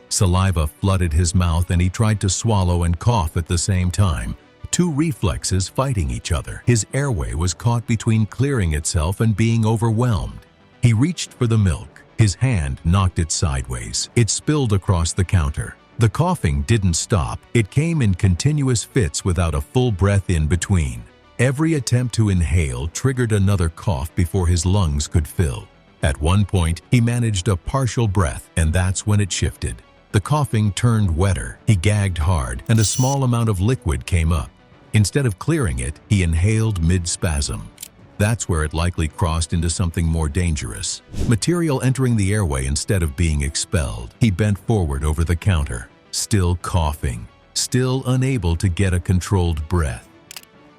Saliva flooded his mouth, and he tried to swallow and cough at the same time, two reflexes fighting each other. His airway was caught between clearing itself and being overwhelmed. He reached for the milk. His hand knocked it sideways. It spilled across the counter. The coughing didn't stop. It came in continuous fits without a full breath in between. Every attempt to inhale triggered another cough before his lungs could fill. At one point, he managed a partial breath, and that's when it shifted. The coughing turned wetter. He gagged hard, and a small amount of liquid came up. Instead of clearing it, he inhaled mid-spasm. That's where it likely crossed into something more dangerous. Material entering the airway instead of being expelled. He bent forward over the counter, still coughing, still unable to get a controlled breath.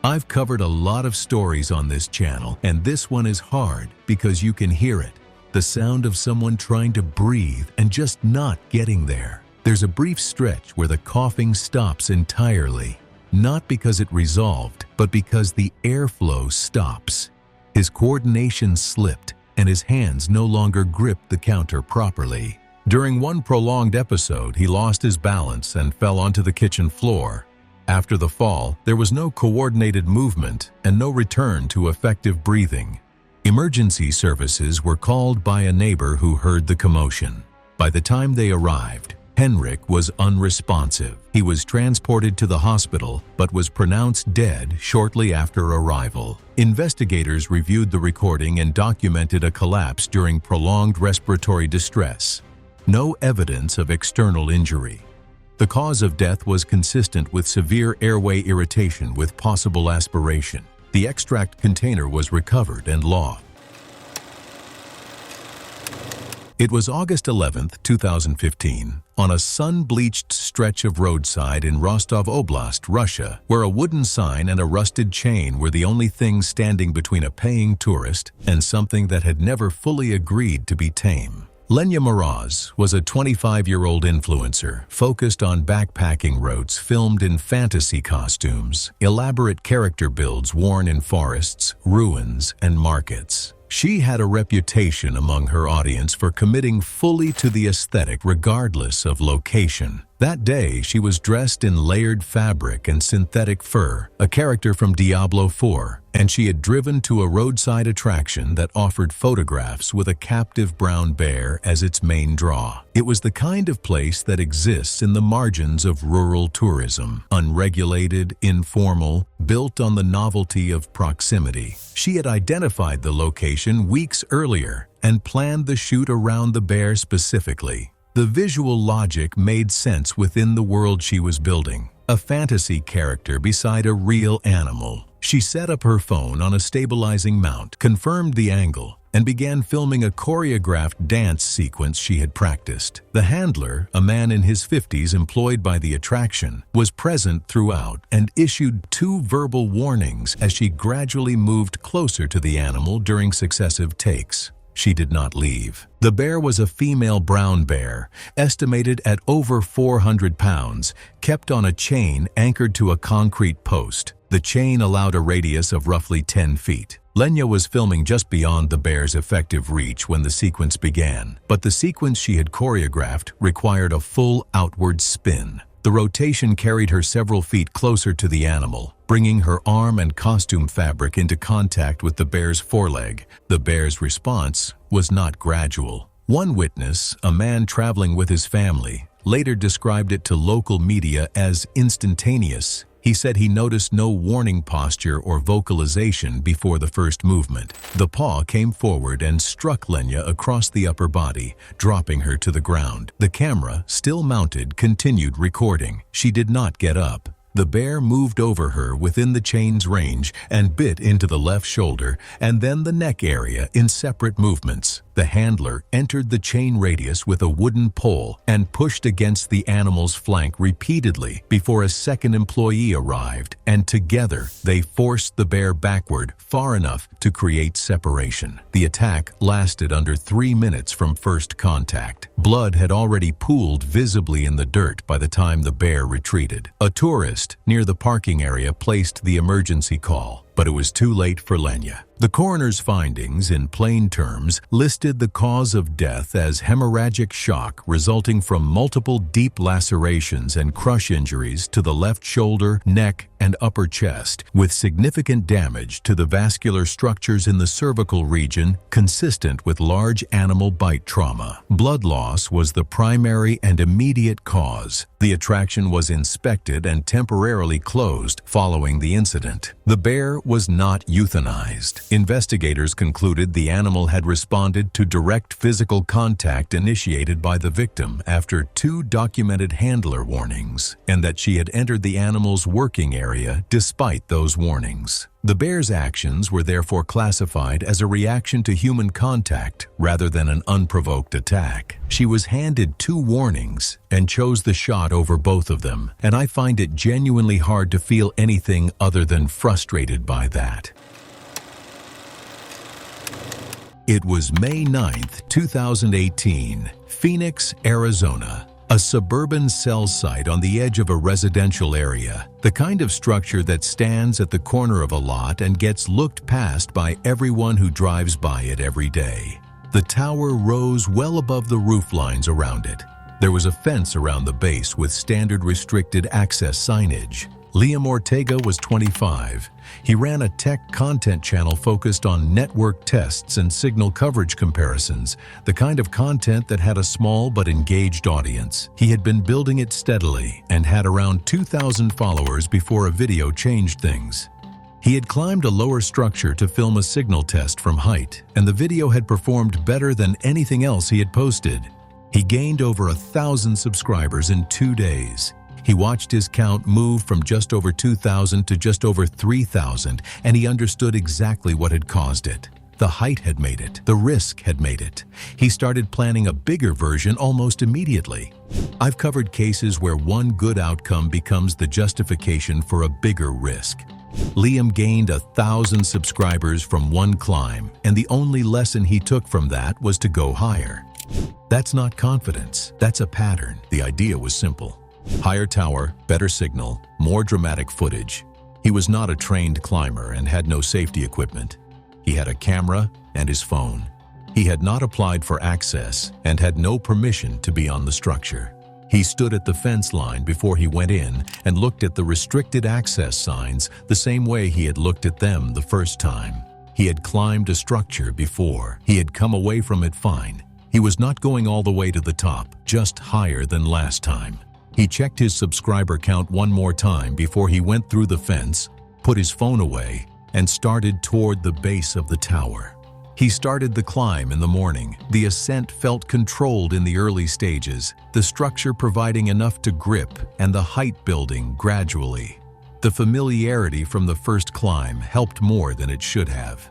I've covered a lot of stories on this channel, and this one is hard because you can hear it. The sound of someone trying to breathe and just not getting there. There's a brief stretch where the coughing stops entirely. Not because it resolved, but because the airflow stops. His coordination slipped, and his hands no longer gripped the counter properly. During one prolonged episode, he lost his balance and fell onto the kitchen floor. After the fall, there was no coordinated movement and no return to effective breathing. Emergency services were called by a neighbor who heard the commotion. By the time they arrived, Henrik was unresponsive. He was transported to the hospital, but was pronounced dead shortly after arrival. Investigators reviewed the recording and documented a collapse during prolonged respiratory distress. No evidence of external injury. The cause of death was consistent with severe airway irritation with possible aspiration. The extract container was recovered and logged. It was August 11, 2015, on a sun-bleached stretch of roadside in Rostov Oblast, Russia, where a wooden sign and a rusted chain were the only things standing between a paying tourist and something that had never fully agreed to be tame. Lenya Moroz was a 25-year-old influencer focused on backpacking routes filmed in fantasy costumes, elaborate character builds worn in forests, ruins, and markets. She had a reputation among her audience for committing fully to the aesthetic regardless of location. That day, she was dressed in layered fabric and synthetic fur, a character from Diablo 4, and she had driven to a roadside attraction that offered photographs with a captive brown bear as its main draw. It was the kind of place that exists in the margins of rural tourism, unregulated, informal, built on the novelty of proximity. She had identified the location weeks earlier and planned the shoot around the bear specifically. The visual logic made sense within the world she was building. A fantasy character beside a real animal. She set up her phone on a stabilizing mount, confirmed the angle, and began filming a choreographed dance sequence she had practiced. The handler, a man in his 50s employed by the attraction, was present throughout and issued 2 verbal warnings as she gradually moved closer to the animal during successive takes. she did not leave. The bear was a female brown bear, estimated at over 400 pounds, kept on a chain anchored to a concrete post. The chain allowed a radius of roughly 10 feet. Lenya was filming just beyond the bear's effective reach when the sequence began, but the sequence she had choreographed required a full outward spin. The rotation carried her several feet closer to the animal, bringing her arm and costume fabric into contact with the bear's foreleg. The bear's response was not gradual. One witness, a man traveling with his family, later described it to local media as instantaneous. He said he noticed no warning posture or vocalization before the first movement. The paw came forward and struck Lenya across the upper body, dropping her to the ground. The camera, still mounted, continued recording. She did not get up. The bear moved over her within the chain's range and bit into the left shoulder and then the neck area in separate movements. The handler entered the chain radius with a wooden pole and pushed against the animal's flank repeatedly before a second employee arrived, and together they forced the bear backward far enough to create separation. The attack lasted under 3 minutes from first contact. Blood had already pooled visibly in the dirt by the time the bear retreated. A tourist near the parking area placed the emergency call, but it was too late for Lenya. The coroner's findings, in plain terms, listed the cause of death as hemorrhagic shock resulting from multiple deep lacerations and crush injuries to the left shoulder, neck, and upper chest, with significant damage to the vascular structures in the cervical region consistent with large animal bite trauma. Blood loss was the primary and immediate cause. The attraction was inspected and temporarily closed following the incident. The bear was not euthanized. Investigators concluded the animal had responded to direct physical contact initiated by the victim after 2 documented handler warnings, and that she had entered the animal's working area despite those warnings. The bear's actions were therefore classified as a reaction to human contact rather than an unprovoked attack. She was handed 2 warnings and chose the shot over both of them, and I find it genuinely hard to feel anything other than frustrated by that. It was May 9th, 2018, Phoenix, Arizona. A suburban cell site on the edge of a residential area, the kind of structure that stands at the corner of a lot and gets looked past by everyone who drives by it every day. The tower rose well above the roof lines around it. There was a fence around the base with standard restricted access signage. Liam Ortega was 25. He ran a tech content channel focused on network tests and signal coverage comparisons, the kind of content that had a small but engaged audience. He had been building it steadily and had around 2,000 followers before a video changed things. He had climbed a lower structure to film a signal test from height, and the video had performed better than anything else he had posted. He gained over 1,000 subscribers in 2 days. He watched his count move from just over 2,000 to just over 3,000, and he understood exactly what had caused it. The height had made it. The risk had made it. He started planning a bigger version almost immediately. I've covered cases where one good outcome becomes the justification for a bigger risk. Liam gained 1,000 subscribers from one climb, and the only lesson he took from that was to go higher. That's not confidence. That's a pattern. The idea was simple. Higher tower, better signal, more dramatic footage. He was not a trained climber and had no safety equipment. He had a camera and his phone. He had not applied for access and had no permission to be on the structure. He stood at the fence line before he went in and looked at the restricted access signs the same way he had looked at them the first time. He had climbed a structure before. He had come away from it fine. He was not going all the way to the top, just higher than last time. He checked his subscriber count one more time before he went through the fence, put his phone away, and started toward the base of the tower. He started the climb in the morning. The ascent felt controlled in the early stages, the structure providing enough to grip and the height building gradually. The familiarity from the first climb helped more than it should have.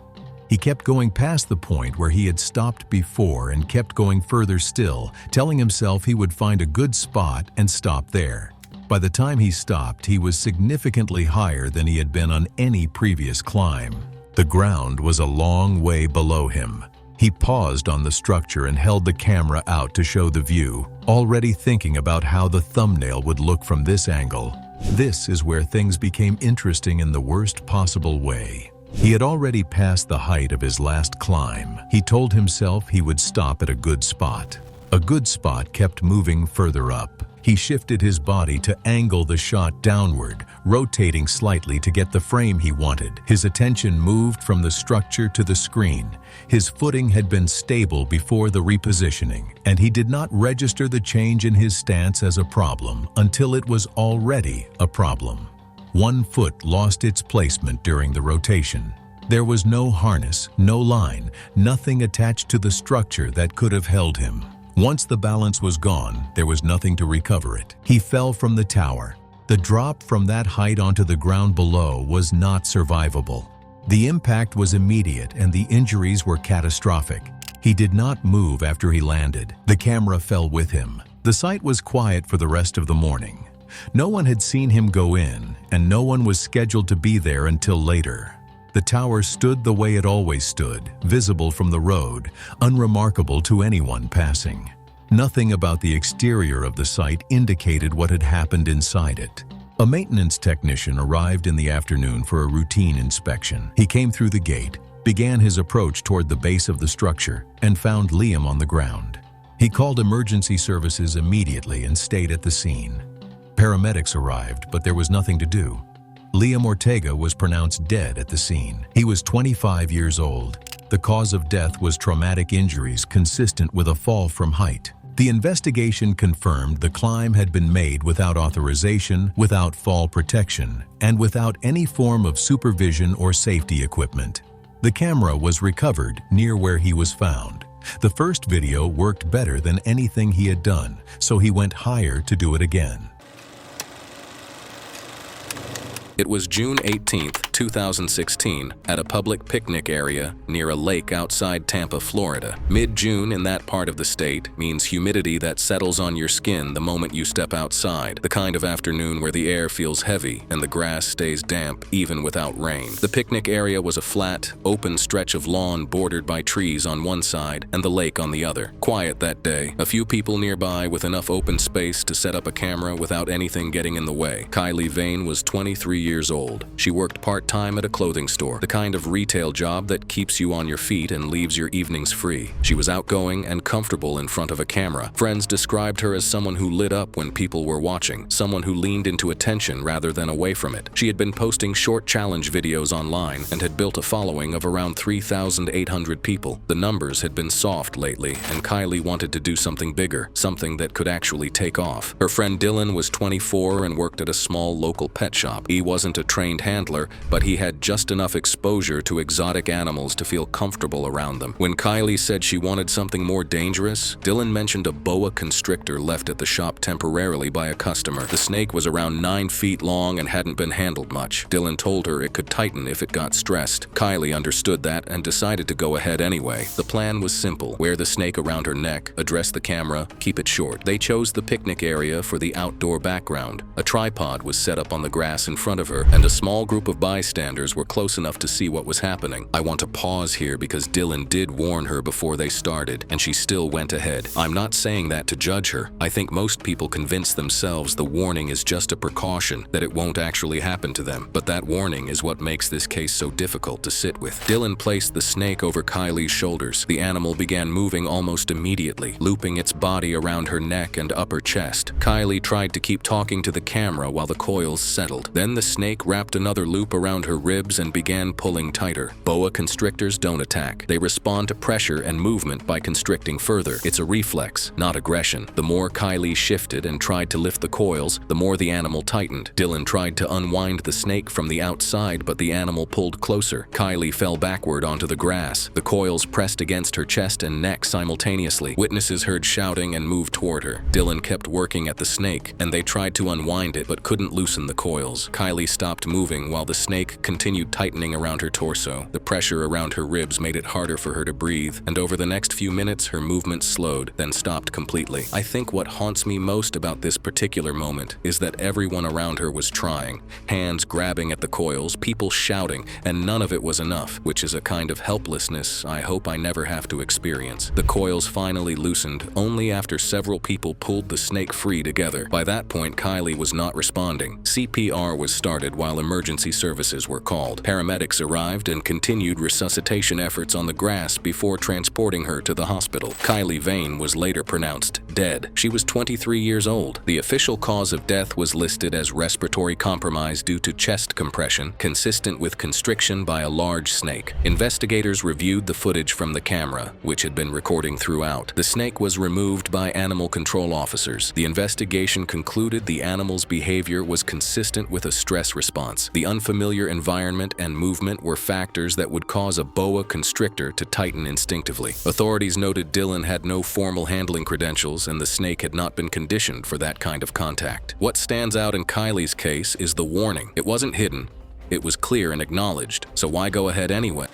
He kept going past the point where he had stopped before and kept going further still, telling himself he would find a good spot and stop there. By the time he stopped, he was significantly higher than he had been on any previous climb. The ground was a long way below him. He paused on the structure and held the camera out to show the view, already thinking about how the thumbnail would look from this angle. This is where things became interesting in the worst possible way. He had already passed the height of his last climb. He told himself he would stop at a good spot. A good spot kept moving further up. He shifted his body to angle the shot downward, rotating slightly to get the frame he wanted. His attention moved from the structure to the screen. His footing had been stable before the repositioning, and he did not register the change in his stance as a problem until it was already a problem. One foot lost its placement during the rotation. There was no harness, no line, nothing attached to the structure that could have held him. Once the balance was gone, there was nothing to recover it. He fell from the tower. The drop from that height onto the ground below was not survivable. The impact was immediate and the injuries were catastrophic. He did not move after he landed. The camera fell with him. The site was quiet for the rest of the morning. No one had seen him go in, and no one was scheduled to be there until later. The tower stood the way it always stood, visible from the road, unremarkable to anyone passing. Nothing about the exterior of the site indicated what had happened inside it. A maintenance technician arrived in the afternoon for a routine inspection. He came through the gate, began his approach toward the base of the structure, and found Liam on the ground. He called emergency services immediately and stayed at the scene. Paramedics arrived, but there was nothing to do. Liam Ortega was pronounced dead at the scene. He was 25 years old. The cause of death was traumatic injuries consistent with a fall from height. The investigation confirmed the climb had been made without authorization, without fall protection, and without any form of supervision or safety equipment. The camera was recovered near where he was found. The first video worked better than anything he had done, so he went higher to do it again. It was June 18, 2016, at a public picnic area near a lake outside Tampa, Florida. Mid-June in that part of the state means humidity that settles on your skin the moment you step outside, the kind of afternoon where the air feels heavy and the grass stays damp even without rain. The picnic area was a flat, open stretch of lawn bordered by trees on one side and the lake on the other. Quiet that day, a few people nearby with enough open space to set up a camera without anything getting in the way. Kylie Vane was 23 years old. She worked part-time at a clothing store, the kind of retail job that keeps you on your feet and leaves your evenings free. She was outgoing and comfortable in front of a camera. Friends described her as someone who lit up when people were watching, someone who leaned into attention rather than away from it. She had been posting short challenge videos online and had built a following of around 3,800 people. The numbers had been soft lately, and Kylie wanted to do something bigger, something that could actually take off. Her friend Dylan was 24 and worked at a small local pet shop. He wasn't a trained handler, but he had just enough exposure to exotic animals to feel comfortable around them. When Kylie said she wanted something more dangerous, Dylan mentioned a boa constrictor left at the shop temporarily by a customer. The snake was around 9 feet long and hadn't been handled much. Dylan told her it could tighten if it got stressed. Kylie understood that and decided to go ahead anyway. The plan was simple: wear the snake around her neck, address the camera, keep it short. They chose the picnic area for the outdoor background. A tripod was set up on the grass in front of her, and a small group of bystanders were close enough to see what was happening. I want to pause here because Dylan did warn her before they started, and she still went ahead. I'm not saying that to judge her. I think most people convince themselves the warning is just a precaution, that it won't actually happen to them. But that warning is what makes this case so difficult to sit with. Dylan placed the snake over Kylie's shoulders. The animal began moving almost immediately, looping its body around her neck and upper chest. Kylie tried to keep talking to the camera while the coils settled. Then the snake wrapped another loop around her ribs and began pulling tighter. Boa constrictors don't attack. They respond to pressure and movement by constricting further. It's a reflex, not aggression. The more Kylie shifted and tried to lift the coils, the more the animal tightened. Dylan tried to unwind the snake from the outside, but the animal pulled closer. Kylie fell backward onto the grass. The coils pressed against her chest and neck simultaneously. Witnesses heard shouting and moved toward her. Dylan kept working at the snake, and they tried to unwind it but couldn't loosen the coils. Kylie stopped moving while the snake snake continued tightening around her torso. The pressure around her ribs made it harder for her to breathe, and over the next few minutes, her movements slowed, then stopped completely. I think what haunts me most about this particular moment is that everyone around her was trying, hands grabbing at the coils, people shouting, and none of it was enough, which is a kind of helplessness I hope I never have to experience. The coils finally loosened only after several people pulled the snake free together. By that point, Kylie was not responding. CPR was started while emergency services were called. Paramedics arrived and continued resuscitation efforts on the grass before transporting her to the hospital. Kylie Vane was later pronounced dead. She was 23 years old. The official cause of death was listed as respiratory compromise due to chest compression, consistent with constriction by a large snake. Investigators reviewed the footage from the camera, which had been recording throughout. The snake was removed by animal control officers. The investigation concluded the animal's behavior was consistent with a stress response. The unfamiliar environment and movement were factors that would cause a boa constrictor to tighten instinctively. Authorities noted Dylan had no formal handling credentials and the snake had not been conditioned for that kind of contact. What stands out in Kylie's case is the warning. It wasn't hidden. It was clear and acknowledged, so why go ahead anyway?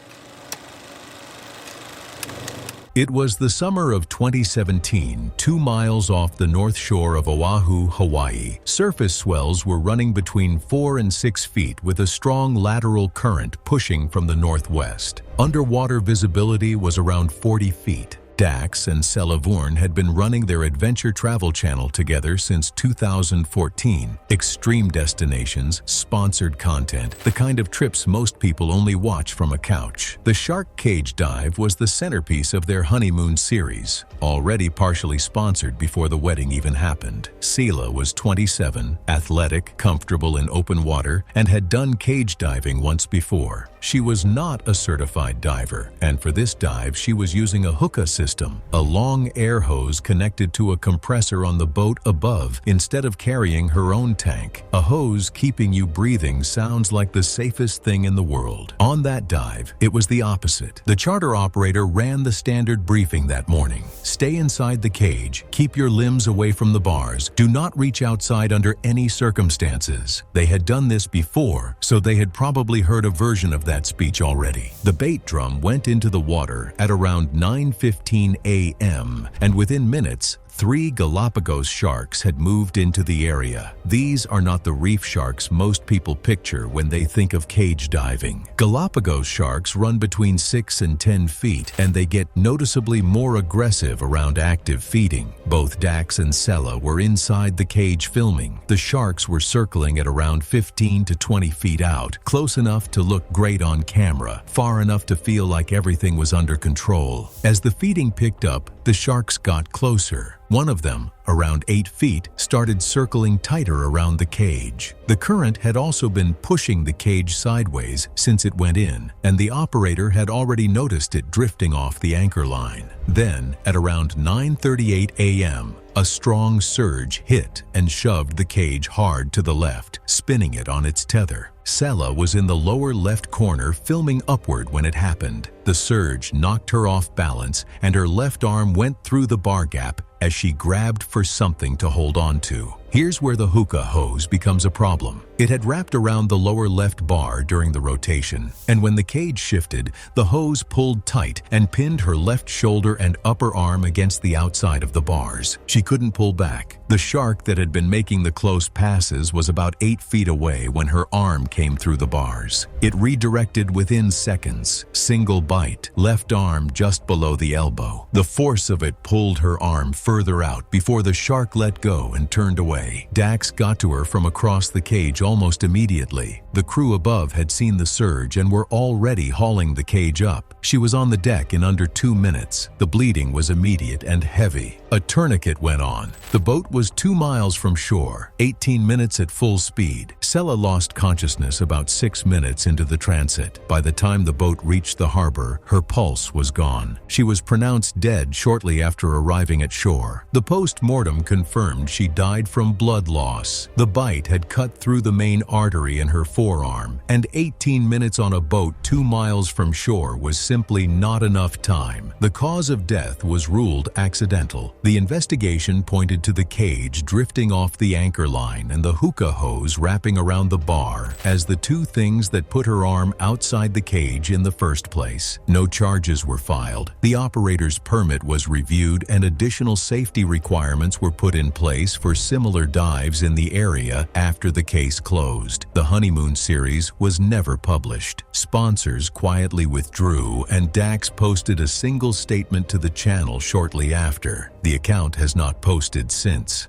It was the summer of 2017, 2 miles off the north shore of Oahu, Hawaii. Surface swells were running between 4 and 6 feet with a strong lateral current pushing from the northwest. Underwater visibility was around 40 feet. Dax and Celavurn had been running their adventure travel channel together since 2014. Extreme destinations, sponsored content, the kind of trips most people only watch from a couch. The Shark Cage Dive was the centerpiece of their honeymoon series, already partially sponsored before the wedding even happened. Sela was 27, athletic, comfortable in open water, and had done cage diving once before. She was not a certified diver, and for this dive she was using a hookah system, a long air hose connected to a compressor on the boat above instead of carrying her own tank. A hose keeping you breathing sounds like the safest thing in the world. On that dive, it was the opposite. The charter operator ran the standard briefing that morning. Stay inside the cage, keep your limbs away from the bars, do not reach outside under any circumstances. They had done this before, so they had probably heard a version of that speech already. The bait drum went into the water at around 9:15 a.m. and within minutes, 3 Galapagos sharks had moved into the area. These are not the reef sharks most people picture when they think of cage diving. Galapagos sharks run between 6 and 10 feet, and they get noticeably more aggressive around active feeding. Both Dax and Sela were inside the cage filming. The sharks were circling at around 15 to 20 feet out, close enough to look great on camera, far enough to feel like everything was under control. As the feeding picked up, the sharks got closer. One of them, around 8 feet, started circling tighter around the cage. The current had also been pushing the cage sideways since it went in, and the operator had already noticed it drifting off the anchor line. Then, at around 9:38 a.m., a strong surge hit and shoved the cage hard to the left, spinning it on its tether. Sela was in the lower left corner filming upward when it happened. The surge knocked her off balance and her left arm went through the bar gap as she grabbed for something to hold on to. Here's where the hookah hose becomes a problem. It had wrapped around the lower left bar during the rotation, and when the cage shifted, the hose pulled tight and pinned her left shoulder and upper arm against the outside of the bars. She couldn't pull back. The shark that had been making the close passes was about 8 feet away when her arm came through the bars. It redirected within seconds. Single bite, left arm just below the elbow. The force of it pulled her arm further out before the shark let go and turned away. Dax got to her from across the cage almost immediately. The crew above had seen the surge and were already hauling the cage up. She was on the deck in under 2 minutes. The bleeding was immediate and heavy. A tourniquet went on. The boat was 2 miles from shore, 18 minutes at full speed. Sela lost consciousness about 6 minutes into the transit. By the time the boat reached the harbor, her pulse was gone. She was pronounced dead shortly after arriving at shore. The post-mortem confirmed she died from from blood loss. The bite had cut through the main artery in her forearm, and 18 minutes on a boat 2 miles from shore was simply not enough time. The cause of death was ruled accidental. The investigation pointed to the cage drifting off the anchor line and the hookah hose wrapping around the bar as the two things that put her arm outside the cage in the first place. No charges were filed. The operator's permit was reviewed and additional safety requirements were put in place for similar dives in the area after the case closed. The honeymoon series was never published. Sponsors quietly withdrew, and Dax posted a single statement to the channel shortly after. The account has not posted since.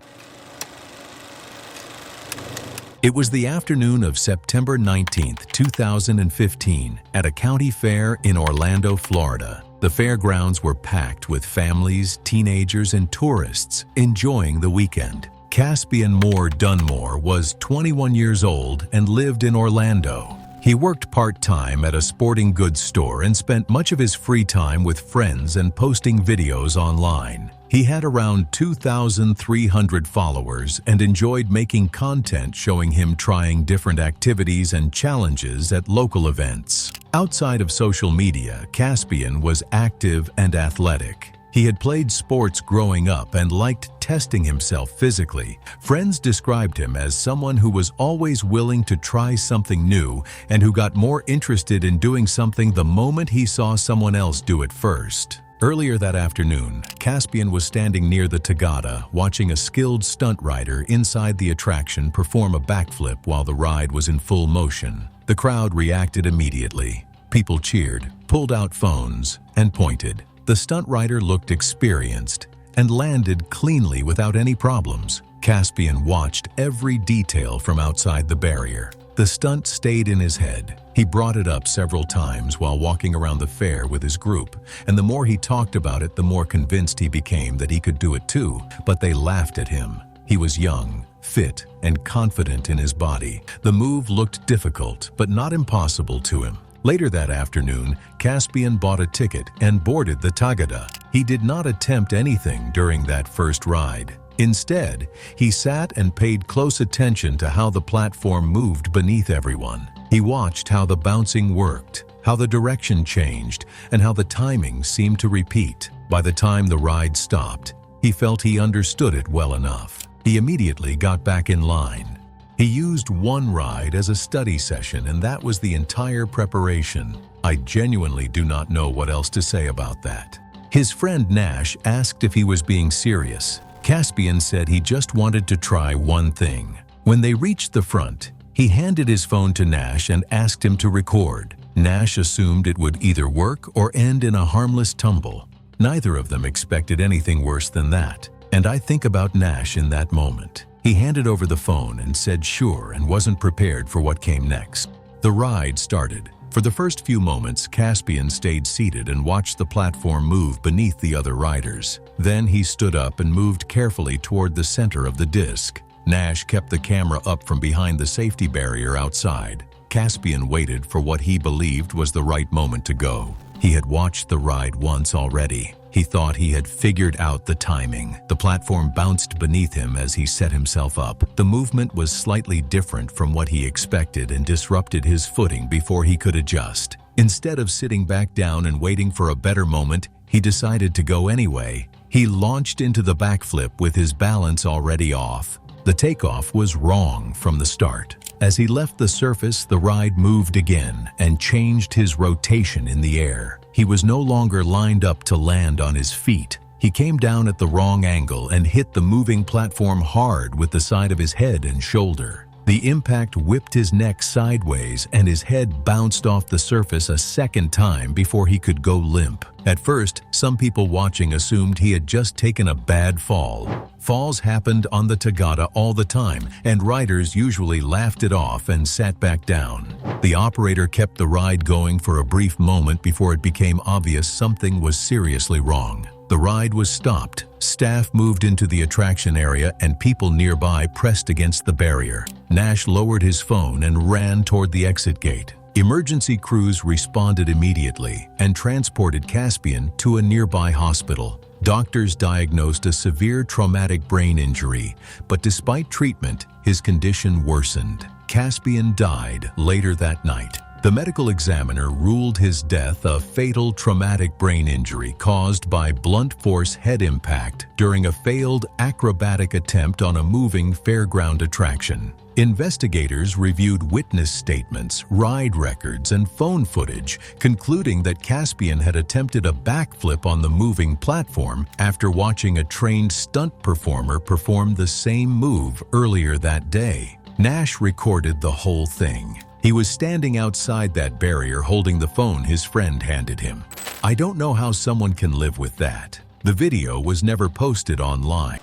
It was the afternoon of September 19, 2015, at a county fair in Orlando, Florida. The fairgrounds were packed with families, teenagers, and tourists enjoying the weekend. Caspian Moore Dunmore was 21 years old and lived in Orlando. He worked part-time at a sporting goods store and spent much of his free time with friends and posting videos online. He had around 2,300 followers and enjoyed making content showing him trying different activities and challenges at local events. Outside of social media, Caspian was active and athletic. He had played sports growing up and liked testing himself physically. Friends described him as someone who was always willing to try something new and who got more interested in doing something the moment he saw someone else do it first. Earlier that afternoon, Caspian was standing near the Tagada, watching a skilled stunt rider inside the attraction perform a backflip while the ride was in full motion. The crowd reacted immediately. People cheered, pulled out phones, and pointed. The stunt rider looked experienced and landed cleanly without any problems. Caspian watched every detail from outside the barrier. The stunt stayed in his head. He brought it up several times while walking around the fair with his group, and the more he talked about it, the more convinced he became that he could do it too, but they laughed at him. He was young, fit, and confident in his body. The move looked difficult, but not impossible to him. Later that afternoon, Caspian bought a ticket and boarded the Tagada. He did not attempt anything during that first ride. Instead, he sat and paid close attention to how the platform moved beneath everyone. He watched how the bouncing worked, how the direction changed, and how the timing seemed to repeat. By the time the ride stopped, he felt he understood it well enough. He immediately got back in line. He used one ride as a study session, and that was the entire preparation. I genuinely do not know what else to say about that. His friend Nash asked if he was being serious. Caspian said he just wanted to try one thing. When they reached the front, he handed his phone to Nash and asked him to record. Nash assumed it would either work or end in a harmless tumble. Neither of them expected anything worse than that, and I think about Nash in that moment. He handed over the phone and said sure and wasn't prepared for what came next. The ride started. For the first few moments, Caspian stayed seated and watched the platform move beneath the other riders. Then he stood up and moved carefully toward the center of the disc. Nash kept the camera up from behind the safety barrier outside. Caspian waited for what he believed was the right moment to go. He had watched the ride once already. He thought he had figured out the timing. The platform bounced beneath him as he set himself up. The movement was slightly different from what he expected and disrupted his footing before he could adjust. Instead of sitting back down and waiting for a better moment, he decided to go anyway. He launched into the backflip with his balance already off. The takeoff was wrong from the start. As he left the surface, the ride moved again and changed his rotation in the air. He was no longer lined up to land on his feet. He came down at the wrong angle and hit the moving platform hard with the side of his head and shoulder. The impact whipped his neck sideways and his head bounced off the surface a second time before he could go limp. At first, some people watching assumed he had just taken a bad fall. Falls happened on the Tagada all the time, and riders usually laughed it off and sat back down. The operator kept the ride going for a brief moment before it became obvious something was seriously wrong. The ride was stopped. Staff moved into the attraction area and people nearby pressed against the barrier. Nash lowered his phone and ran toward the exit gate. Emergency crews responded immediately and transported Caspian to a nearby hospital. Doctors diagnosed a severe traumatic brain injury, but despite treatment, his condition worsened. Caspian died later that night. The medical examiner ruled his death a fatal traumatic brain injury caused by blunt force head impact during a failed acrobatic attempt on a moving fairground attraction. Investigators reviewed witness statements, ride records, and phone footage, concluding that Caspian had attempted a backflip on the moving platform after watching a trained stunt performer perform the same move earlier that day. Nash recorded the whole thing. He was standing outside that barrier holding the phone his friend handed him. I don't know how someone can live with that. The video was never posted online.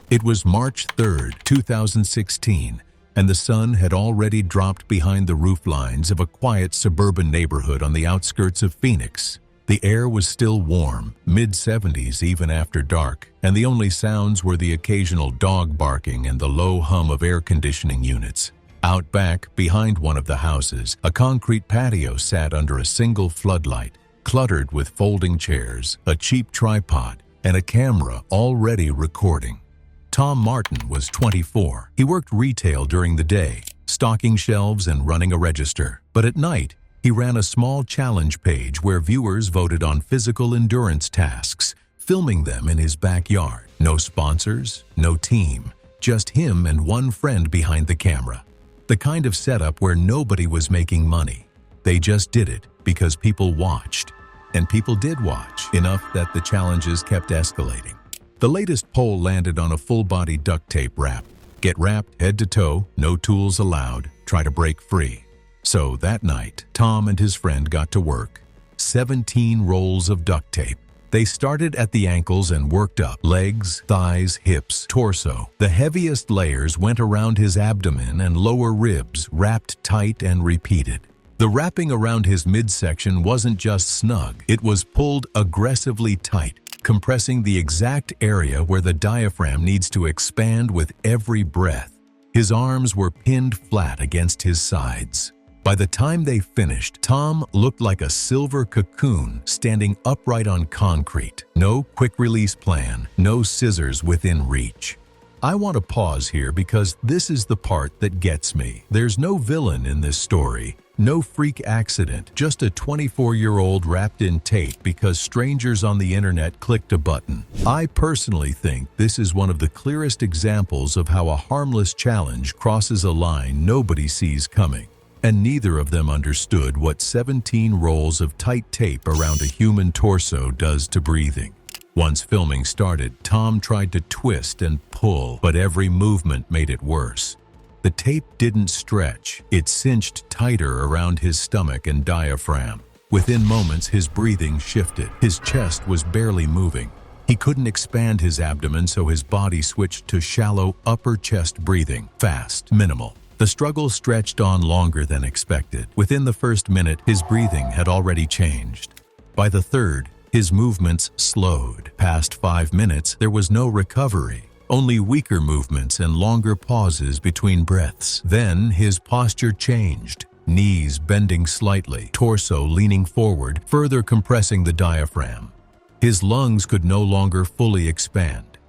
It was March 3, 2016, and the sun had already dropped behind the rooflines of a quiet suburban neighborhood on the outskirts of Phoenix. The air was still warm, mid-70s even after dark, and the only sounds were the occasional dog barking and the low hum of air conditioning units. Out back, behind one of the houses, a concrete patio sat under a single floodlight, cluttered with folding chairs, a cheap tripod, and a camera already recording. Tom Martin was 24. He worked retail during the day, stocking shelves and running a register. But at night, he ran a small challenge page where viewers voted on physical endurance tasks, filming them in his backyard. No sponsors, no team, just him and one friend behind the camera. The kind of setup where nobody was making money. They just did it because people watched. And people did watch, enough that the challenges kept escalating. The latest poll landed on a full-body duct tape wrap. Get wrapped head to toe, no tools allowed, try to break free. So that night, Tom and his friend got to work. 17 rolls of duct tape. They started at the ankles and worked up. Legs, thighs, hips, torso. The heaviest layers went around his abdomen and lower ribs, wrapped tight and repeated. The wrapping around his midsection wasn't just snug, it was pulled aggressively tight, compressing the exact area where the diaphragm needs to expand with every breath. His arms were pinned flat against his sides. By the time they finished, Tom looked like a silver cocoon standing upright on concrete. No quick-release plan, no scissors within reach. I want to pause here because this is the part that gets me. There's no villain in this story. No freak accident, just a 24-year-old wrapped in tape because strangers on the internet clicked a button. I personally think this is one of the clearest examples of how a harmless challenge crosses a line nobody sees coming. And neither of them understood what 17 rolls of tight tape around a human torso does to breathing. Once filming started, Tom tried to twist and pull, but every movement made it worse. The tape didn't stretch, it cinched tighter around his stomach and diaphragm. Within moments, his breathing shifted. His chest was barely moving. He couldn't expand his abdomen, so his body switched to shallow upper chest breathing, fast, minimal. The struggle stretched on longer than expected. Within the first minute, his breathing had already changed. By the third, his movements slowed. Past 5 minutes, there was no recovery. Only weaker movements and longer pauses between breaths. Then his posture changed, knees bending slightly, torso leaning forward, further compressing the diaphragm. His lungs could no longer fully expand.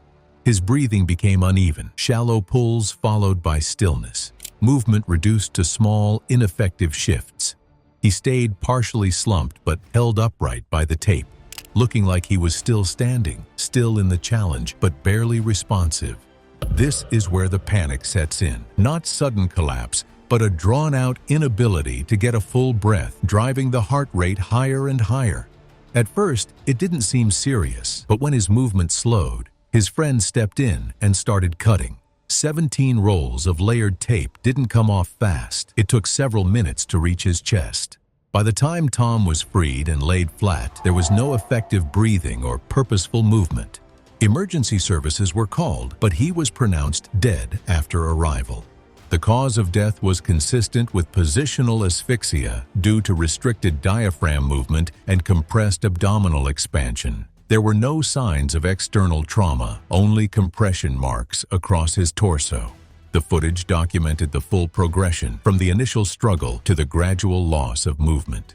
His breathing became uneven, shallow pulls followed by stillness. Movement reduced to small, ineffective shifts. He stayed partially slumped but held upright by the tape, looking like he was still standing, still in the challenge, but barely responsive. This is where the panic sets in. Not sudden collapse, but a drawn-out inability to get a full breath, driving the heart rate higher and higher. At first, it didn't seem serious, but when his movement slowed, his friend stepped in and started cutting. 17 rolls of layered tape didn't come off fast. It took several minutes to reach his chest. By the time Tom was freed and laid flat, there was no effective breathing or purposeful movement. Emergency services were called, but he was pronounced dead after arrival. The cause of death was consistent with positional asphyxia due to restricted diaphragm movement and compressed abdominal expansion. There were no signs of external trauma, only compression marks across his torso. The footage documented the full progression from the initial struggle to the gradual loss of movement.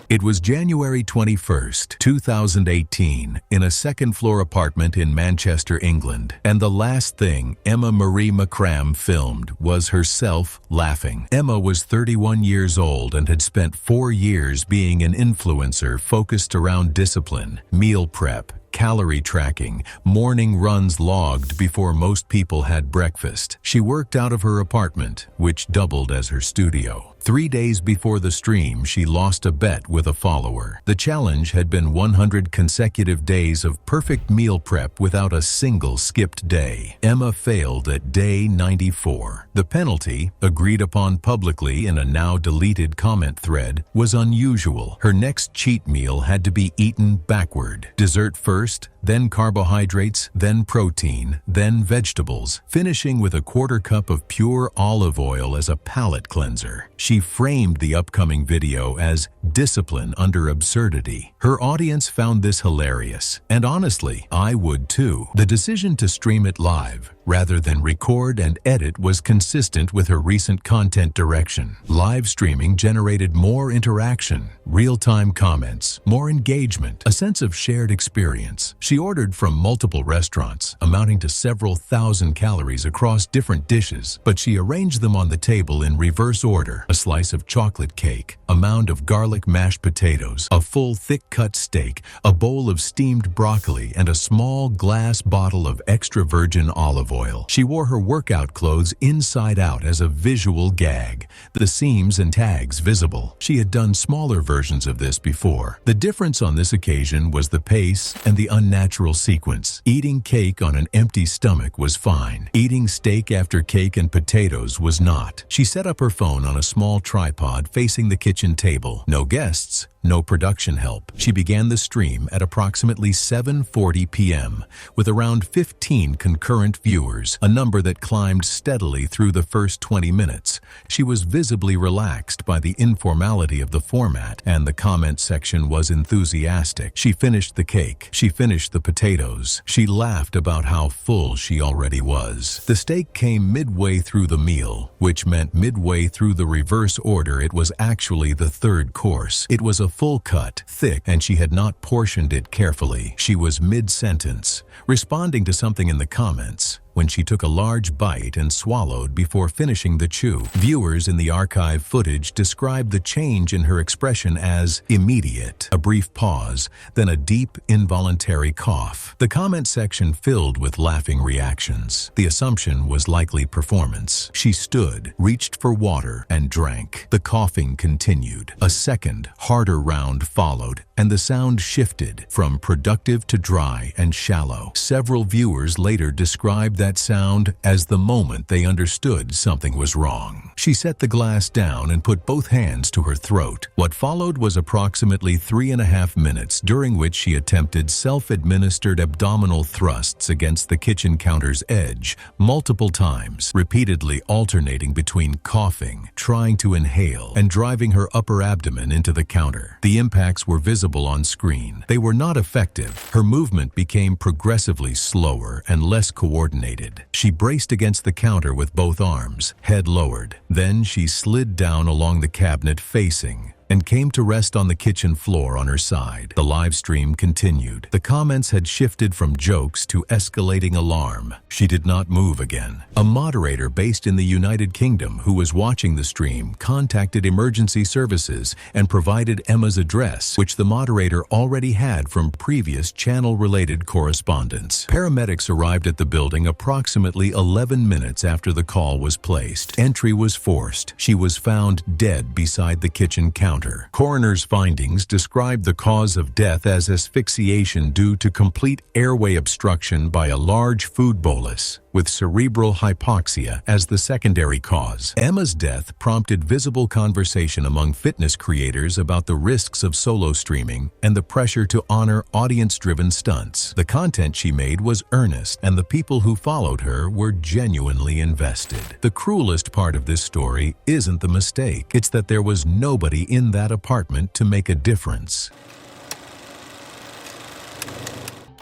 It was January 21st, 2018, in a second-floor apartment in Manchester, England, and the last thing Emma Marie McCram filmed was herself laughing. Emma was 31 years old and had spent 4 years being an influencer focused around discipline, meal prep, calorie tracking, morning runs logged before most people had breakfast. She worked out of her apartment, which doubled as her studio. 3 days before the stream, she lost a bet with a follower. The challenge had been 100 consecutive days of perfect meal prep without a single skipped day. Emma failed at day 94. The penalty, agreed upon publicly in a now deleted comment thread, was unusual. Her next cheat meal had to be eaten backward. Dessert first, then carbohydrates, then protein, then vegetables, finishing with a quarter cup of pure olive oil as a palate cleanser. She framed the upcoming video as discipline under absurdity. Her audience found this hilarious, and honestly, I would too. The decision to stream it live, rather than record and edit, was consistent with her recent content direction. Live streaming generated more interaction, real-time comments, more engagement, a sense of shared experience. She ordered from multiple restaurants, amounting to several thousand calories across different dishes, but she arranged them on the table in reverse order: a slice of chocolate cake, a mound of garlic mashed potatoes, a full thick-cut steak, a bowl of steamed broccoli, and a small glass bottle of extra virgin olive oil. She wore her workout clothes inside out as a visual gag, the seams and tags visible. She had done smaller versions of this before. The difference on this occasion was the pace and the unnatural sequence. Eating cake on an empty stomach was fine. Eating steak after cake and potatoes was not. She set up her phone on a small tripod facing the kitchen table. No guests, no production help. She began the stream at approximately 7:40 p.m. with around 15 concurrent viewers, a number that climbed steadily through the first 20 minutes. She was visibly relaxed by the informality of the format, and the comment section was enthusiastic. She finished the cake. She finished the potatoes. She laughed about how full she already was. The steak came midway through the meal, which meant midway through the reverse order it was actually the third course. It was a full cut, thick, and she had not portioned it carefully. She was mid-sentence, responding to something in the comments, when she took a large bite and swallowed before finishing the chew. Viewers in the archive footage described the change in her expression as immediate, a brief pause, then a deep, involuntary cough. The comment section filled with laughing reactions. The assumption was likely performance. She stood, reached for water, and drank. The coughing continued. A second, harder round followed, and the sound shifted from productive to dry and shallow. Several viewers later described that sound as the moment they understood something was wrong. She set the glass down and put both hands to her throat. What followed was approximately 3.5 minutes, during which she attempted self-administered abdominal thrusts against the kitchen counter's edge multiple times, repeatedly alternating between coughing, trying to inhale, and driving her upper abdomen into the counter. The impacts were visible on screen. They were not effective. Her movement became progressively slower and less coordinated. She braced against the counter with both arms, head lowered. Then she slid down along the cabinet facing, and came to rest on the kitchen floor on her side. The live stream continued. The comments had shifted from jokes to escalating alarm. She did not move again. A moderator based in the United Kingdom who was watching the stream contacted emergency services and provided Emma's address, which the moderator already had from previous channel-related correspondence. Paramedics arrived at the building approximately 11 minutes after the call was placed. Entry was forced. She was found dead beside the kitchen counter. Coroner's findings described the cause of death as asphyxiation due to complete airway obstruction by a large food bolus, with cerebral hypoxia as the secondary cause. Emma's death prompted visible conversation among fitness creators about the risks of solo streaming and the pressure to honor audience-driven stunts. The content she made was earnest, and the people who followed her were genuinely invested. The cruelest part of this story isn't the mistake. It's that there was nobody in that apartment to make a difference.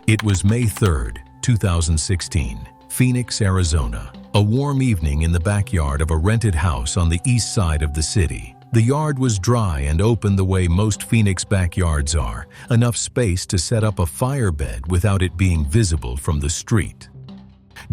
It was May 3rd, 2016. Phoenix, Arizona. A warm evening in the backyard of a rented house on the east side of the city. The yard was dry and open the way most Phoenix backyards are, enough space to set up a fire bed without it being visible from the street.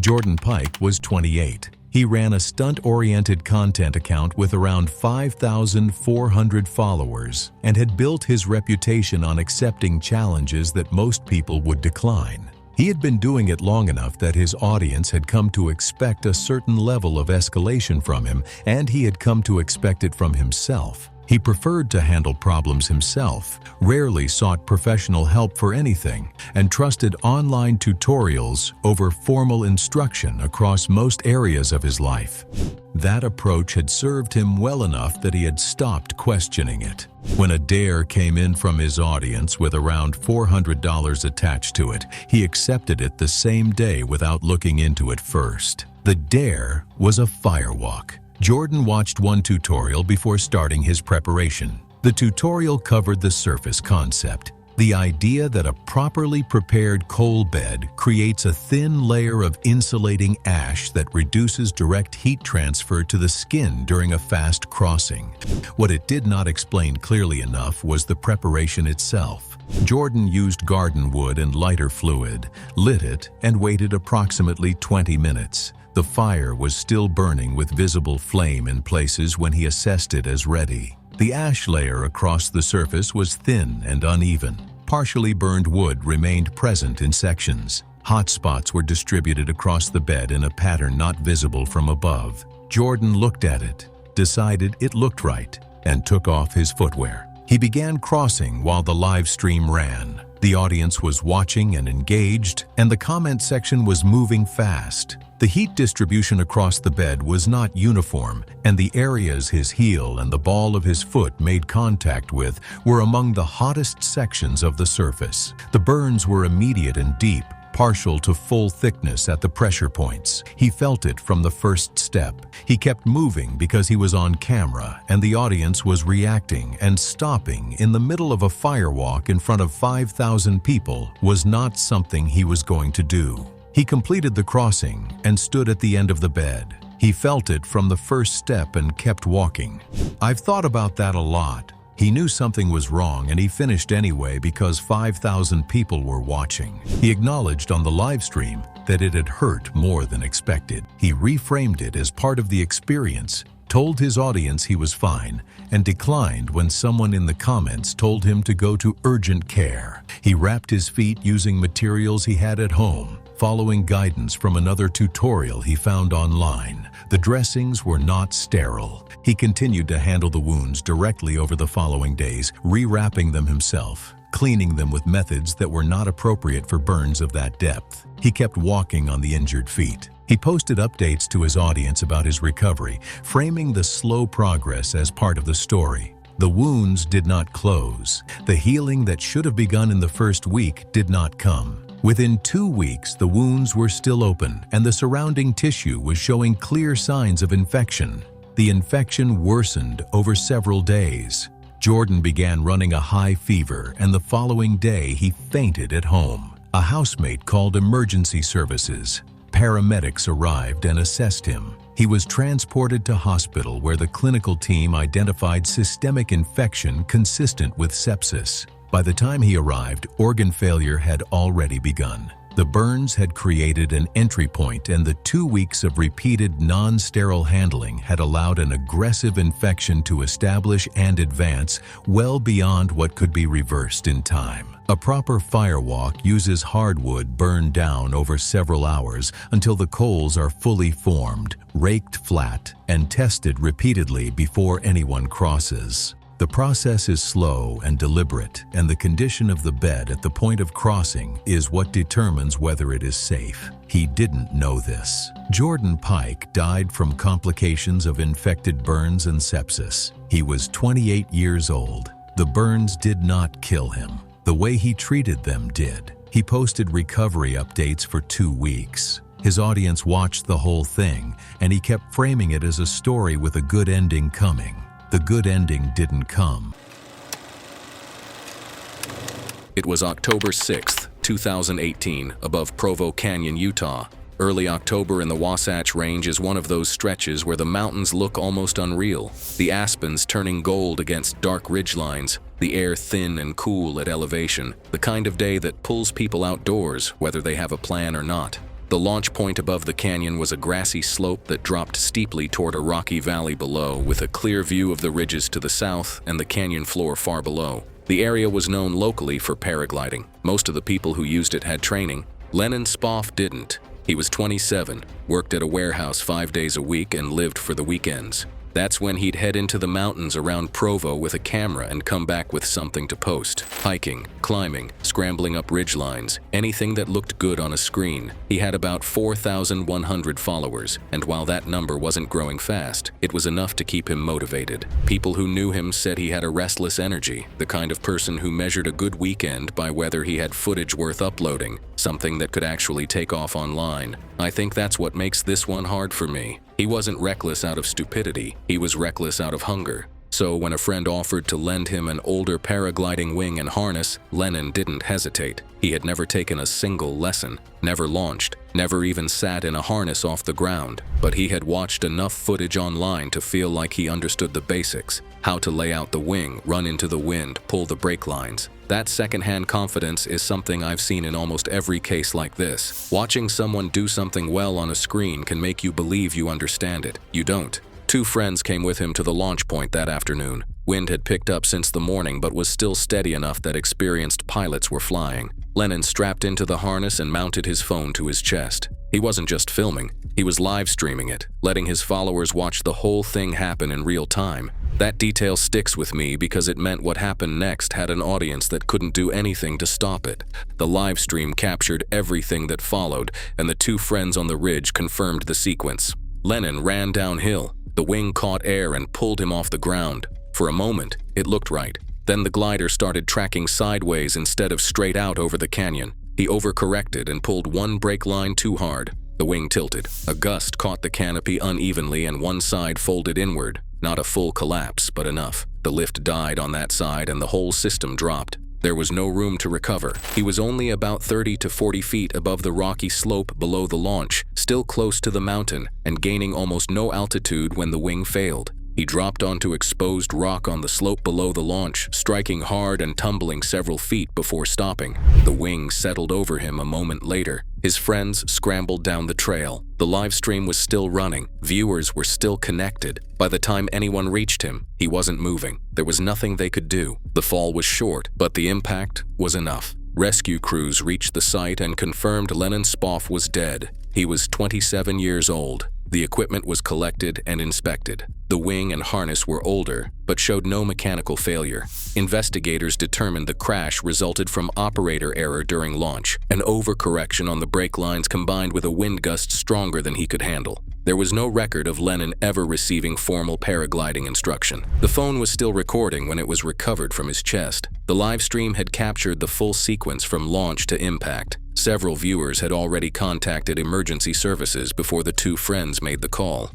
Jordan Pike was 28. He ran a stunt-oriented content account with around 5,400 followers and had built his reputation on accepting challenges that most people would decline. He had been doing it long enough that his audience had come to expect a certain level of escalation from him, and he had come to expect it from himself. He preferred to handle problems himself, rarely sought professional help for anything, and trusted online tutorials over formal instruction across most areas of his life. That approach had served him well enough that he had stopped questioning it. When a dare came in from his audience with around $400 attached to it, he accepted it the same day without looking into it first. The dare was a firewalk. Jordan watched one tutorial before starting his preparation. The tutorial covered the surface concept, the idea that a properly prepared coal bed creates a thin layer of insulating ash that reduces direct heat transfer to the skin during a fast crossing. What it did not explain clearly enough was the preparation itself. Jordan used garden wood and lighter fluid, lit it, and waited approximately 20 minutes. The fire was still burning with visible flame in places when he assessed it as ready. The ash layer across the surface was thin and uneven. Partially burned wood remained present in sections. Hot spots were distributed across the bed in a pattern not visible from above. Jordan looked at it, decided it looked right, and took off his footwear. He began crossing while the live stream ran. The audience was watching and engaged, and the comment section was moving fast. The heat distribution across the bed was not uniform, and the areas his heel and the ball of his foot made contact with were among the hottest sections of the surface. The burns were immediate and deep, partial to full thickness at the pressure points. He felt it from the first step. He kept moving because he was on camera, and the audience was reacting, and stopping in the middle of a firewalk in front of 5,000 people was not something he was going to do. He completed the crossing and stood at the end of the bed. He felt it from the first step and kept walking. I've thought about that a lot. He knew something was wrong, and he finished anyway because 5,000 people were watching. He acknowledged on the live stream that it had hurt more than expected. He reframed it as part of the experience, told his audience he was fine, and declined when someone in the comments told him to go to urgent care. He wrapped his feet using materials he had at home, following guidance from another tutorial he found online. The dressings were not sterile. He continued to handle the wounds directly over the following days, rewrapping them himself, cleaning them with methods that were not appropriate for burns of that depth. He kept walking on the injured feet. He posted updates to his audience about his recovery, framing the slow progress as part of the story. The wounds did not close. The healing that should have begun in the first week did not come. Within 2 weeks, the wounds were still open, and the surrounding tissue was showing clear signs of infection. The infection worsened over several days. Jordan began running a high fever, and the following day he fainted at home. A housemate called emergency services. Paramedics arrived and assessed him. He was transported to hospital where the clinical team identified systemic infection consistent with sepsis. By the time he arrived, organ failure had already begun. The burns had created an entry point, and the 2 weeks of repeated non-sterile handling had allowed an aggressive infection to establish and advance well beyond what could be reversed in time. A proper firewalk uses hardwood burned down over several hours until the coals are fully formed, raked flat, and tested repeatedly before anyone crosses. The process is slow and deliberate, and the condition of the bed at the point of crossing is what determines whether it is safe. He didn't know this. Jordan Pike died from complications of infected burns and sepsis. He was 28 years old. The burns did not kill him. The way he treated them did. He posted recovery updates for 2 weeks. His audience watched the whole thing, and he kept framing it as a story with a good ending coming. The good ending didn't come. It was October 6th, 2018, above Provo Canyon, Utah. Early October in the Wasatch Range is one of those stretches where the mountains look almost unreal, the aspens turning gold against dark ridgelines, the air thin and cool at elevation, the kind of day that pulls people outdoors whether they have a plan or not. The launch point above the canyon was a grassy slope that dropped steeply toward a rocky valley below, with a clear view of the ridges to the south and the canyon floor far below. The area was known locally for paragliding. Most of the people who used it had training. Lennon Spoff didn't. He was 27, worked at a warehouse 5 days a week, and lived for the weekends. That's when he'd head into the mountains around Provo with a camera and come back with something to post. Hiking, climbing, scrambling up ridgelines, anything that looked good on a screen. He had about 4,100 followers, and while that number wasn't growing fast, it was enough to keep him motivated. People who knew him said he had a restless energy, the kind of person who measured a good weekend by whether he had footage worth uploading, something that could actually take off online. I think that's what makes this one hard for me. He wasn't reckless out of stupidity, he was reckless out of hunger. So when a friend offered to lend him an older paragliding wing and harness, Lennon didn't hesitate. He had never taken a single lesson, never launched, never even sat in a harness off the ground, but he had watched enough footage online to feel like he understood the basics: how to lay out the wing, run into the wind, pull the brake lines. That secondhand confidence is something I've seen in almost every case like this. Watching someone do something well on a screen can make you believe you understand it. You don't. 2 friends came with him to the launch point that afternoon. Wind had picked up since the morning but was still steady enough that experienced pilots were flying. Lennon strapped into the harness and mounted his phone to his chest. He wasn't just filming, he was live streaming it, letting his followers watch the whole thing happen in real time. That detail sticks with me because it meant what happened next had an audience that couldn't do anything to stop it. The live stream captured everything that followed, and the 2 friends on the ridge confirmed the sequence. Lennon ran downhill. The wing caught air and pulled him off the ground. For a moment, it looked right. Then the glider started tracking sideways instead of straight out over the canyon. He overcorrected and pulled one brake line too hard. The wing tilted. A gust caught the canopy unevenly and one side folded inward. Not a full collapse, but enough. The lift died on that side and the whole system dropped. There was no room to recover. He was only about 30 to 40 feet above the rocky slope below the launch, still close to the mountain, and gaining almost no altitude when the wing failed. He dropped onto exposed rock on the slope below the launch, striking hard and tumbling several feet before stopping. The wing settled over him a moment later. His friends scrambled down the trail. The live stream was still running. Viewers were still connected. By the time anyone reached him, he wasn't moving. There was nothing they could do. The fall was short, but the impact was enough. Rescue crews reached the site and confirmed Lennon Spoff was dead. He was 27 years old. The equipment was collected and inspected. The wing and harness were older, but showed no mechanical failure. Investigators determined the crash resulted from operator error during launch, an overcorrection on the brake lines combined with a wind gust stronger than he could handle. There was no record of Lennon ever receiving formal paragliding instruction. The phone was still recording when it was recovered from his chest. The live stream had captured the full sequence from launch to impact. Several viewers had already contacted emergency services before the 2 friends made the call.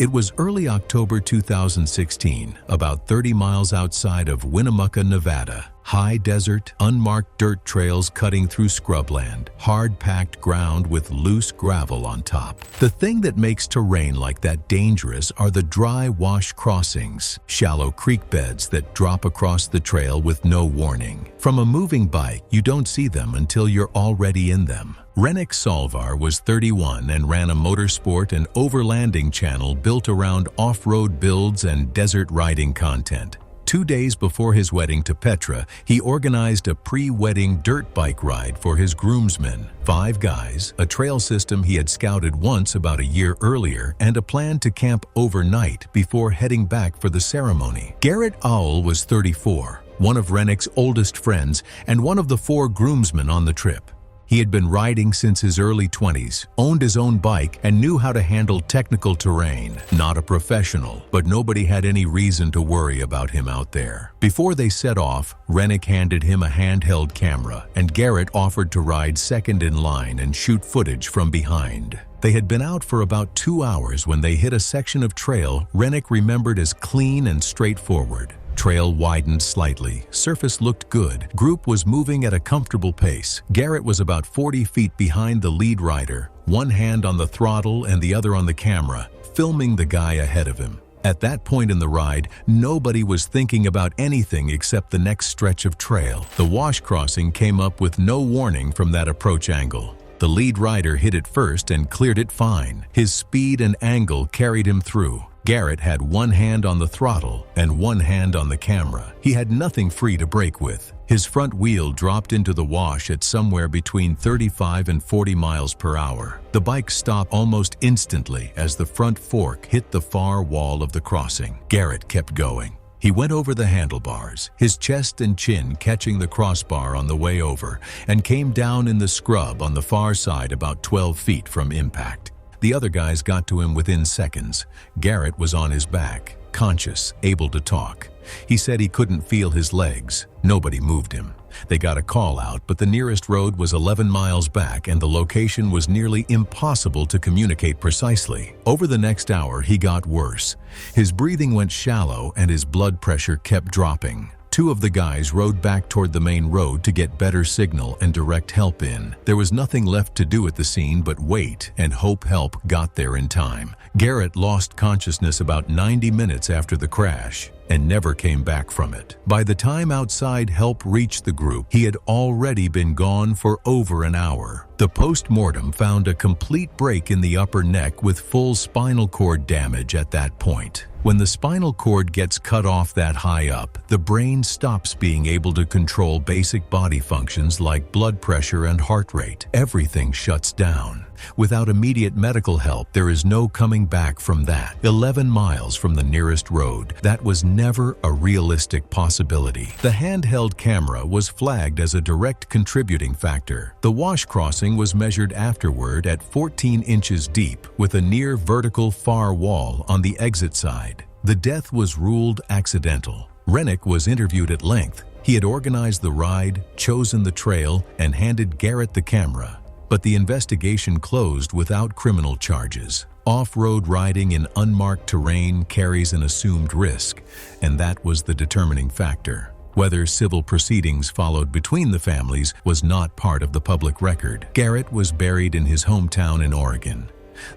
It was early October 2016, about 30 miles outside of Winnemucca, Nevada. High desert, unmarked dirt trails cutting through scrubland, hard-packed ground with loose gravel on top. The thing that makes terrain like that dangerous are the dry wash crossings, shallow creek beds that drop across the trail with no warning. From a moving bike, you don't see them until you're already in them. Rennick Salvar was 31 and ran a motorsport and overlanding channel built around off-road builds and desert riding content. 2 days before his wedding to Petra, he organized a pre-wedding dirt bike ride for his groomsmen. 5 guys, a trail system he had scouted once about a year earlier, and a plan to camp overnight before heading back for the ceremony. Garrett Owl was 34, one of Rennick's oldest friends and one of the 4 groomsmen on the trip. He had been riding since his early 20s, owned his own bike, and knew how to handle technical terrain. Not a professional, but nobody had any reason to worry about him out there. Before they set off, Rennick handed him a handheld camera, and Garrett offered to ride second in line and shoot footage from behind. They had been out for about 2 hours when they hit a section of trail Rennick remembered as clean and straightforward. Trail widened slightly. Surface looked good. Group was moving at a comfortable pace. Garrett was about 40 feet behind the lead rider, one hand on the throttle and the other on the camera, filming the guy ahead of him. At that point in the ride, nobody was thinking about anything except the next stretch of trail. The wash crossing came up with no warning from that approach angle. The lead rider hit it first and cleared it fine. His speed and angle carried him through. Garrett had one hand on the throttle and one hand on the camera. He had nothing free to brake with. His front wheel dropped into the wash at somewhere between 35 and 40 miles per hour. The bike stopped almost instantly as the front fork hit the far wall of the crossing. Garrett kept going. He went over the handlebars, his chest and chin catching the crossbar on the way over, and came down in the scrub on the far side about 12 feet from impact. The other guys got to him within seconds. Garrett was on his back, conscious, able to talk. He said he couldn't feel his legs. Nobody moved him. They got a call out, but the nearest road was 11 miles back and the location was nearly impossible to communicate precisely. Over the next hour, he got worse. His breathing went shallow and his blood pressure kept dropping. Two of the guys rode back toward the main road to get better signal and direct help in. There was nothing left to do at the scene but wait and hope help got there in time. Garrett lost consciousness about 90 minutes after the crash and never came back from it. By the time outside help reached the group, he had already been gone for over an hour. The post-mortem found a complete break in the upper neck with full spinal cord damage at that point. When the spinal cord gets cut off that high up, the brain stops being able to control basic body functions like blood pressure and heart rate. Everything shuts down. Without immediate medical help, there is no coming back from that. 11 miles from the nearest road. That was never a realistic possibility. The handheld camera was flagged as a direct contributing factor. The wash crossing was measured afterward at 14 inches deep with a near vertical far wall on the exit side. The death was ruled accidental. Rennick was interviewed at length. He had organized the ride, chosen the trail, and handed Garrett the camera. But the investigation closed without criminal charges. Off-road riding in unmarked terrain carries an assumed risk, and that was the determining factor. Whether civil proceedings followed between the families was not part of the public record. Garrett was buried in his hometown in Oregon.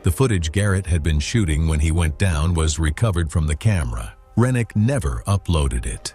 The footage Garrett had been shooting when he went down was recovered from the camera. Rennick never uploaded it.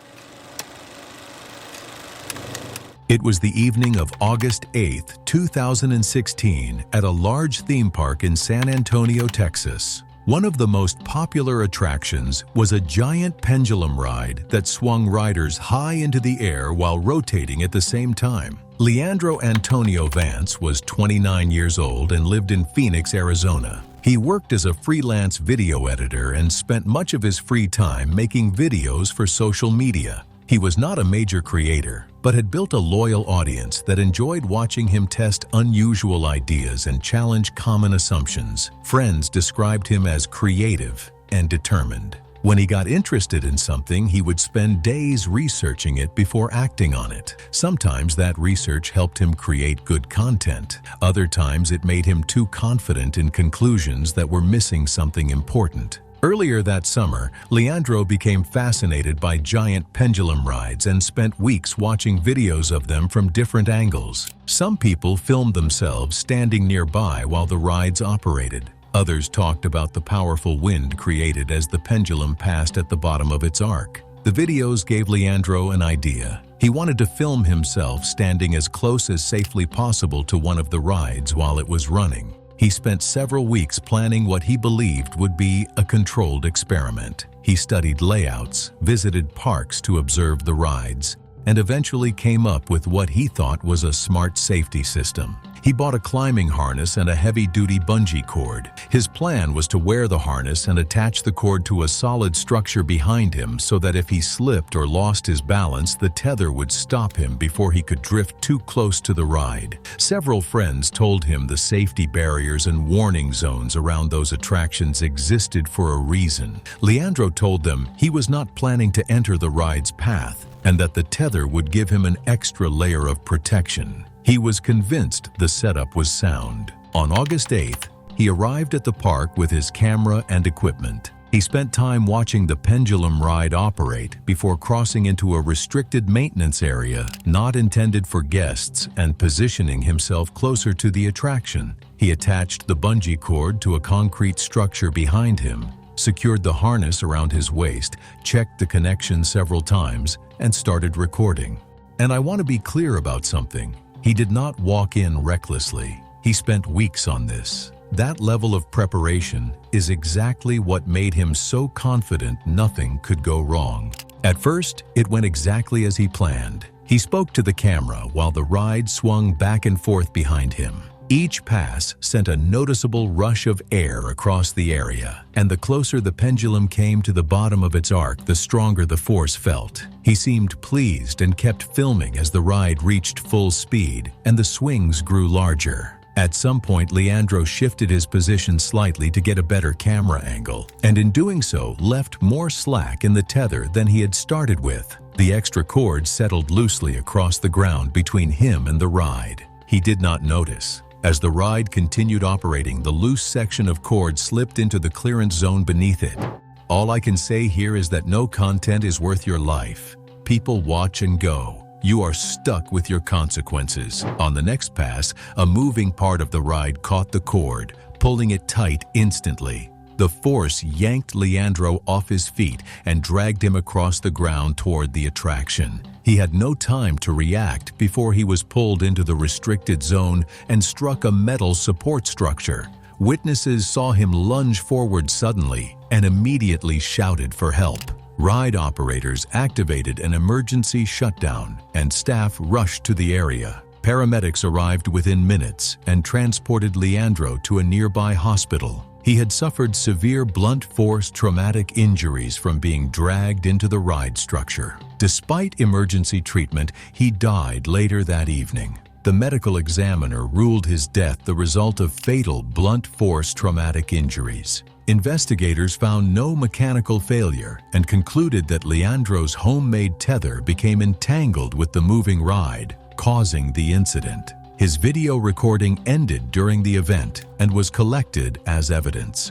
It was the evening of August 8, 2016, at a large theme park in San Antonio, Texas. One of the most popular attractions was a giant pendulum ride that swung riders high into the air while rotating at the same time. Leandro Antonio Vance was 29 years old and lived in Phoenix, Arizona. He worked as a freelance video editor and spent much of his free time making videos for social media. He was not a major creator, but had built a loyal audience that enjoyed watching him test unusual ideas and challenge common assumptions. Friends described him as creative and determined. When he got interested in something, he would spend days researching it before acting on it. Sometimes that research helped him create good content. Other times it made him too confident in conclusions that were missing something important. Earlier that summer, Leandro became fascinated by giant pendulum rides and spent weeks watching videos of them from different angles. Some people filmed themselves standing nearby while the rides operated. Others talked about the powerful wind created as the pendulum passed at the bottom of its arc. The videos gave Leandro an idea. He wanted to film himself standing as close as safely possible to one of the rides while it was running. He spent several weeks planning what he believed would be a controlled experiment. He studied layouts, visited parks to observe the rides, and eventually came up with what he thought was a smart safety system. He bought a climbing harness and a heavy-duty bungee cord. His plan was to wear the harness and attach the cord to a solid structure behind him so that if he slipped or lost his balance, the tether would stop him before he could drift too close to the ride. Several friends told him the safety barriers and warning zones around those attractions existed for a reason. Leandro told them he was not planning to enter the ride's path and that the tether would give him an extra layer of protection. He was convinced the setup was sound. On August 8th, he arrived at the park with his camera and equipment. He spent time watching the pendulum ride operate before crossing into a restricted maintenance area not intended for guests and positioning himself closer to the attraction. He attached the bungee cord to a concrete structure behind him, secured the harness around his waist, checked the connection several times, and started recording. And I want to be clear about something. He did not walk in recklessly. He spent weeks on this. That level of preparation is exactly what made him so confident nothing could go wrong. At first, it went exactly as he planned. He spoke to the camera while the ride swung back and forth behind him. Each pass sent a noticeable rush of air across the area, and the closer the pendulum came to the bottom of its arc, the stronger the force felt. He seemed pleased and kept filming as the ride reached full speed and the swings grew larger. At some point, Leandro shifted his position slightly to get a better camera angle, and in doing so, left more slack in the tether than he had started with. The extra cord settled loosely across the ground between him and the ride. He did not notice. As the ride continued operating, the loose section of cord slipped into the clearance zone beneath it. All I can say here is that no content is worth your life. People watch and go. You are stuck with your consequences. On the next pass, a moving part of the ride caught the cord, pulling it tight instantly. The force yanked Leandro off his feet and dragged him across the ground toward the attraction. He had no time to react before he was pulled into the restricted zone and struck a metal support structure. Witnesses saw him lunge forward suddenly and immediately shouted for help. Ride operators activated an emergency shutdown, and staff rushed to the area. Paramedics arrived within minutes and transported Leandro to a nearby hospital. He had suffered severe blunt force traumatic injuries from being dragged into the ride structure. Despite emergency treatment, he died later that evening. The medical examiner ruled his death the result of fatal blunt force traumatic injuries. Investigators found no mechanical failure and concluded that Leandro's homemade tether became entangled with the moving ride, causing the incident. His video recording ended during the event and was collected as evidence.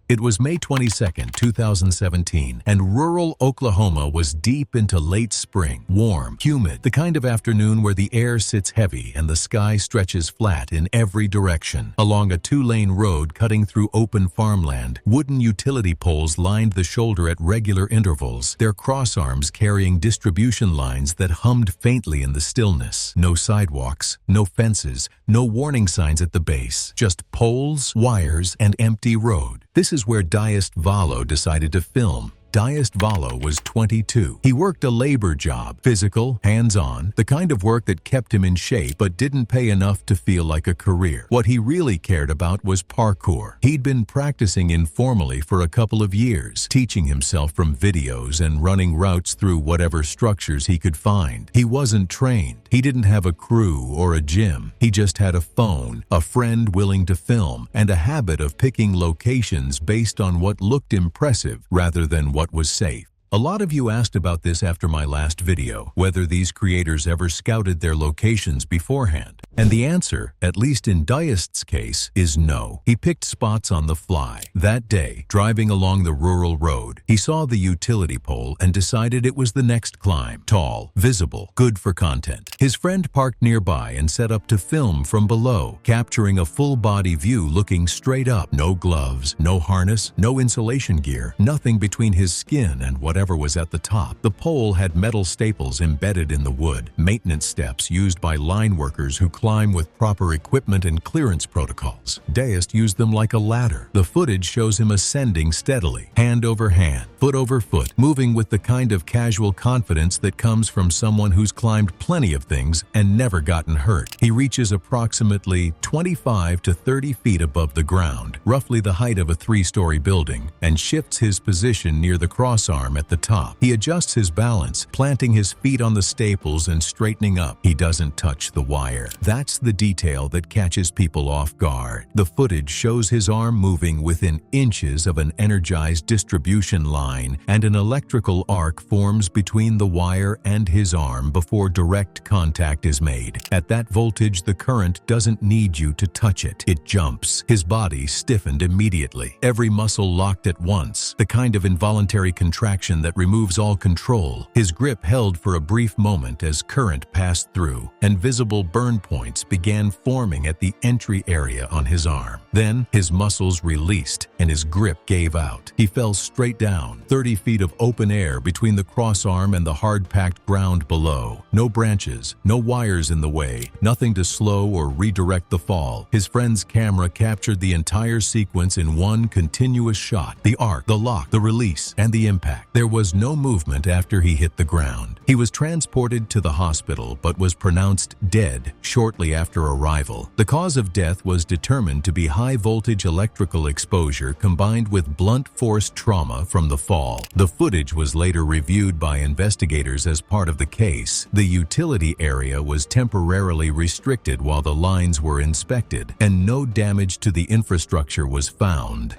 It was May 22, 2017, and rural Oklahoma was deep into late spring, warm, humid, the kind of afternoon where the air sits heavy and the sky stretches flat in every direction. Along a two-lane road cutting through open farmland, wooden utility poles lined the shoulder at regular intervals, their crossarms carrying distribution lines that hummed faintly in the stillness. No sidewalks, no fences, no warning signs at the base, just poles, wires, and empty road. This is where Diest Valo decided to film. Diest Valo was 22. He worked a labor job, physical, hands-on, the kind of work that kept him in shape but didn't pay enough to feel like a career. What he really cared about was parkour. He'd been practicing informally for a couple of years, teaching himself from videos and running routes through whatever structures he could find. He wasn't trained. He didn't have a crew or a gym. He just had a phone, a friend willing to film, and a habit of picking locations based on what looked impressive rather than what was safe. A lot of you asked about this after my last video, whether these creators ever scouted their locations beforehand. And the answer, at least in Diest's case, is no. He picked spots on the fly. That day, driving along the rural road, he saw the utility pole and decided it was the next climb. Tall, visible, good for content. His friend parked nearby and set up to film from below, capturing a full-body view looking straight up. No gloves, no harness, no insulation gear, nothing between his skin and whatever was at the top. The pole had metal staples embedded in the wood, maintenance steps used by line workers who climb with proper equipment and clearance protocols. Diest used them like a ladder. The footage shows him ascending steadily, hand over hand, foot over foot, moving with the kind of casual confidence that comes from someone who's climbed plenty of things and never gotten hurt. He reaches approximately 25 to 30 feet above the ground, roughly the height of a 3-story building, and shifts his position near the crossarm at the the top. He adjusts his balance, planting his feet on the staples and straightening up. He doesn't touch the wire. That's the detail that catches people off guard. The footage shows his arm moving within inches of an energized distribution line, and an electrical arc forms between the wire and his arm before direct contact is made. At that voltage, the current doesn't need you to touch it. It jumps. His body stiffened immediately. Every muscle locked at once, the kind of involuntary contraction that removes all control. His grip held for a brief moment as current passed through, and visible burn points began forming at the entry area on his arm. Then his muscles released and his grip gave out. He fell straight down, 30 feet of open air between the crossarm and the hard-packed ground below. No branches, no wires in the way, nothing to slow or redirect the fall. His friend's camera captured the entire sequence in one continuous shot. The arc, the lock, the release, and the impact. There was no movement after he hit the ground. He was transported to the hospital but was pronounced dead shortly after arrival. The cause of death was determined to be high-voltage electrical exposure combined with blunt force trauma from the fall. The footage was later reviewed by investigators as part of the case. The utility area was temporarily restricted while the lines were inspected, and no damage to the infrastructure was found.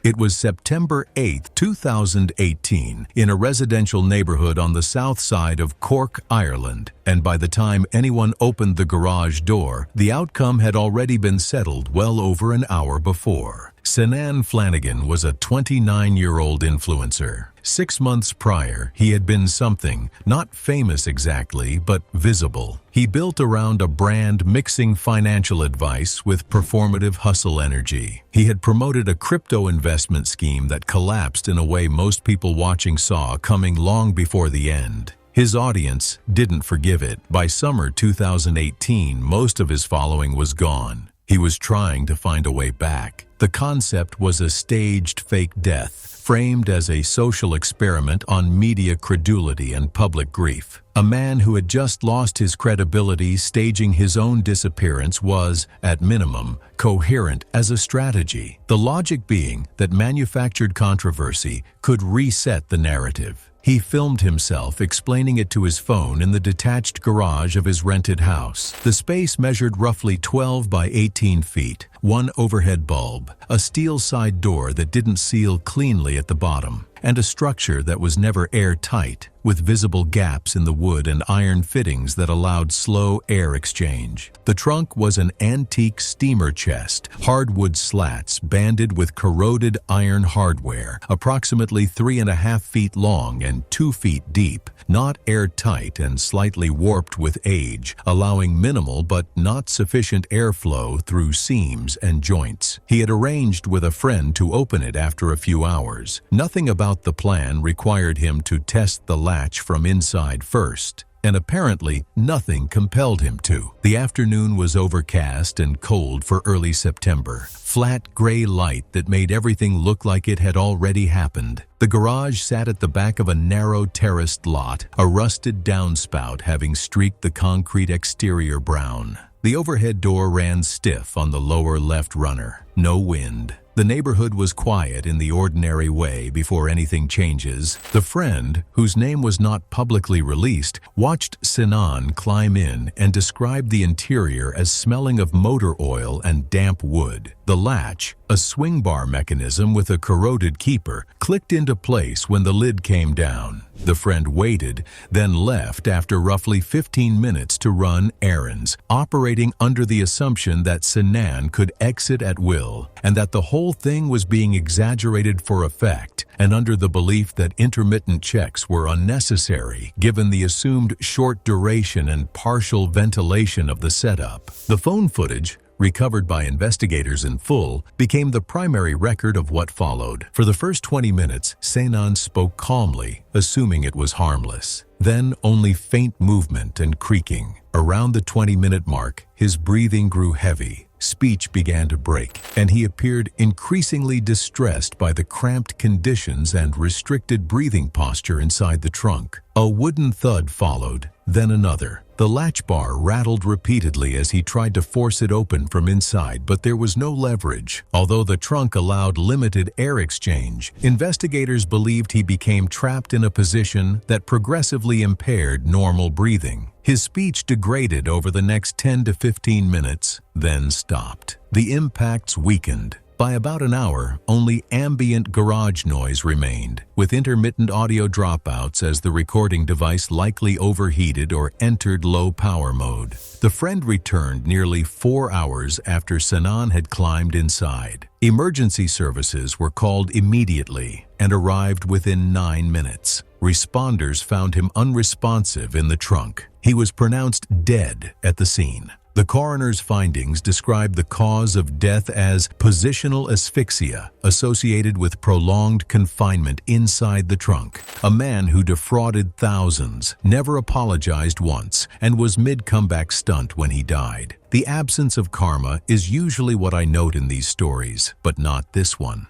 It was September 8, 2018, in a residential neighborhood on the south side of Cork, Ireland, and by the time anyone opened the garage door, the outcome had already been settled well over an hour before. Sinan Flanagan was a 29-year-old influencer. 6 months prior, he had been something, not famous exactly, but visible. He built around a brand mixing financial advice with performative hustle energy. He had promoted a crypto investment scheme that collapsed in a way most people watching saw coming long before the end. His audience didn't forgive it. By summer 2018, most of his following was gone. He was trying to find a way back. The concept was a staged fake death, framed as a social experiment on media credulity and public grief. A man who had just lost his credibility staging his own disappearance was, at minimum, coherent as a strategy. The logic being that manufactured controversy could reset the narrative. He filmed himself explaining it to his phone in the detached garage of his rented house. The space measured roughly 12 by 18 feet, one overhead bulb, a steel side door that didn't seal cleanly at the bottom, and a structure that was never airtight, with visible gaps in the wood and iron fittings that allowed slow air exchange. The trunk was an antique steamer chest, hardwood slats banded with corroded iron hardware, approximately 3.5 feet long and 2 feet deep, not airtight and slightly warped with age, allowing minimal but not sufficient airflow through seams and joints. He had arranged with a friend to open it after a few hours. Nothing about the plan required him to test the latch from inside first, and apparently nothing compelled him to. The afternoon was overcast and cold for early September, flat gray light that made everything look like it had already happened. The garage sat at the back of a narrow terraced lot, a rusted downspout having streaked the concrete exterior brown. The overhead door ran stiff on the lower left runner. No wind. The neighborhood was quiet in the ordinary way before anything changes. The friend, whose name was not publicly released, watched Sinan climb in and described the interior as smelling of motor oil and damp wood. The latch, a swing bar mechanism with a corroded keeper, clicked into place when the lid came down. The friend waited, then left after roughly 15 minutes to run errands, operating under the assumption that Sinan could exit at will, and that the whole thing was being exaggerated for effect, and under the belief that intermittent checks were unnecessary, given the assumed short duration and partial ventilation of the setup. The phone footage, recovered by investigators in full, became the primary record of what followed. For the first 20 minutes, Sinan spoke calmly, assuming it was harmless. Then only faint movement and creaking. Around the 20-minute mark, his breathing grew heavy. Speech began to break, and he appeared increasingly distressed by the cramped conditions and restricted breathing posture inside the trunk. A wooden thud followed, then another. The latch bar rattled repeatedly as he tried to force it open from inside, but there was no leverage. Although the trunk allowed limited air exchange, investigators believed he became trapped in a position that progressively impaired normal breathing. His speech degraded over the next 10 to 15 minutes, then stopped. The impacts weakened. By about an hour, only ambient garage noise remained, with intermittent audio dropouts as the recording device likely overheated or entered low power mode. The friend returned nearly 4 hours after Sanan had climbed inside. Emergency services were called immediately and arrived within 9 minutes. Responders found him unresponsive in the trunk. He was pronounced dead at the scene. The coroner's findings described the cause of death as positional asphyxia associated with prolonged confinement inside the trunk. A man who defrauded thousands, never apologized once, and was mid-comeback stunt when he died. The absence of karma is usually what I note in these stories, but not this one.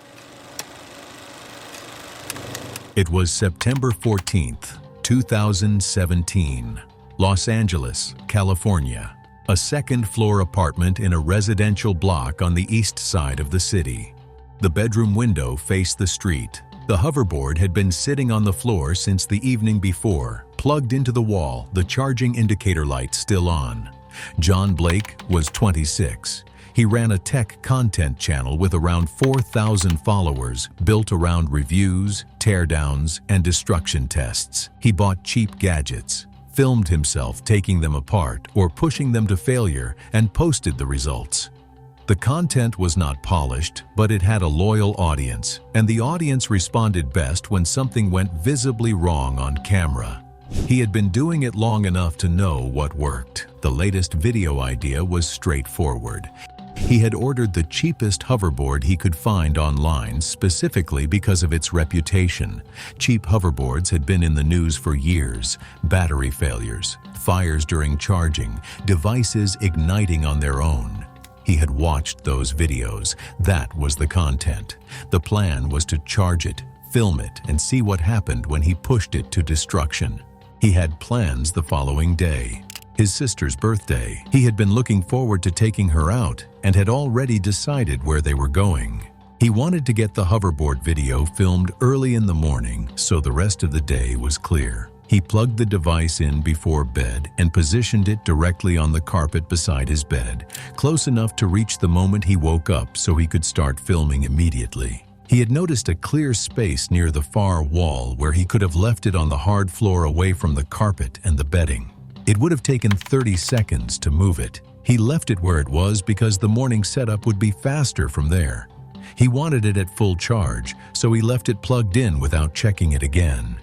It was September 14th, 2017, Los Angeles, California. A second-floor apartment in a residential block on the east side of the city. The bedroom window faced the street. The hoverboard had been sitting on the floor since the evening before, plugged into the wall, the charging indicator light still on. John Blake was 26. He ran a tech content channel with around 4,000 followers, built around reviews, teardowns, and destruction tests. He bought cheap gadgets, filmed himself taking them apart or pushing them to failure, and posted the results. The content was not polished, but it had a loyal audience, and the audience responded best when something went visibly wrong on camera. He had been doing it long enough to know what worked. The latest video idea was straightforward. He had ordered the cheapest hoverboard he could find online specifically because of its reputation. Cheap hoverboards had been in the news for years. Battery failures, fires during charging, devices igniting on their own. He had watched those videos. That was the content. The plan was to charge it, film it, and see what happened when he pushed it to destruction. He had plans the following day. His sister's birthday. He had been looking forward to taking her out and had already decided where they were going. He wanted to get the hoverboard video filmed early in the morning so the rest of the day was clear. He plugged the device in before bed and positioned it directly on the carpet beside his bed, close enough to reach the moment he woke up so he could start filming immediately. He had noticed a clear space near the far wall where he could have left it on the hard floor away from the carpet and the bedding. It would have taken 30 seconds to move it. He left it where it was because the morning setup would be faster from there. He wanted it at full charge, so he left it plugged in without checking it again.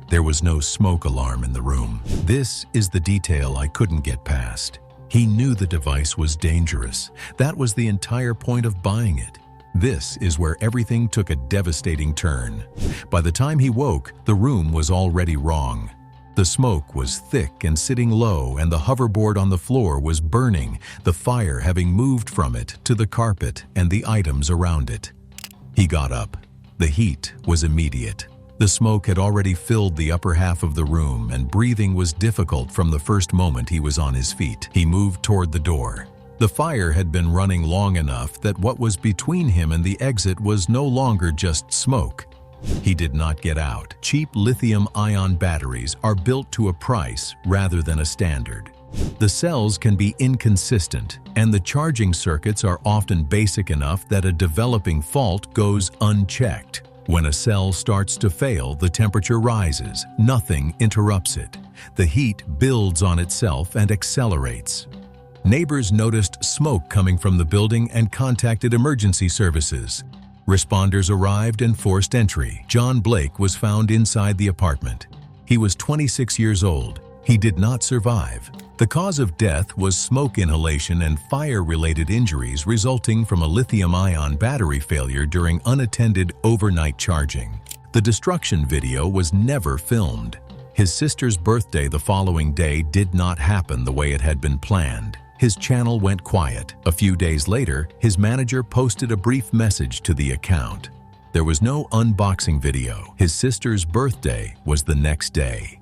There was no smoke alarm in the room. This is the detail I couldn't get past. He knew the device was dangerous. That was the entire point of buying it. This is where everything took a devastating turn. By the time he woke, the room was already wrong. The smoke was thick and sitting low, and the hoverboard on the floor was burning, the fire having moved from it to the carpet and the items around it. He got up. The heat was immediate. The smoke had already filled the upper half of the room, and breathing was difficult from the first moment he was on his feet. He moved toward the door. The fire had been running long enough that what was between him and the exit was no longer just smoke. He did not get out. Cheap lithium-ion batteries are built to a price rather than a standard. The cells can be inconsistent, and the charging circuits are often basic enough that a developing fault goes unchecked. When a cell starts to fail, the temperature rises. Nothing interrupts it. The heat builds on itself and accelerates. Neighbors noticed smoke coming from the building and contacted emergency services. Responders arrived and forced entry. John Blake was found inside the apartment. He was 26 years old. He did not survive. The cause of death was smoke inhalation and fire-related injuries resulting from a lithium-ion battery failure during unattended overnight charging. The destruction video was never filmed. His sister's birthday the following day did not happen the way it had been planned. His channel went quiet. A few days later, his manager posted a brief message to the account. There was no unboxing video. His sister's birthday was the next day.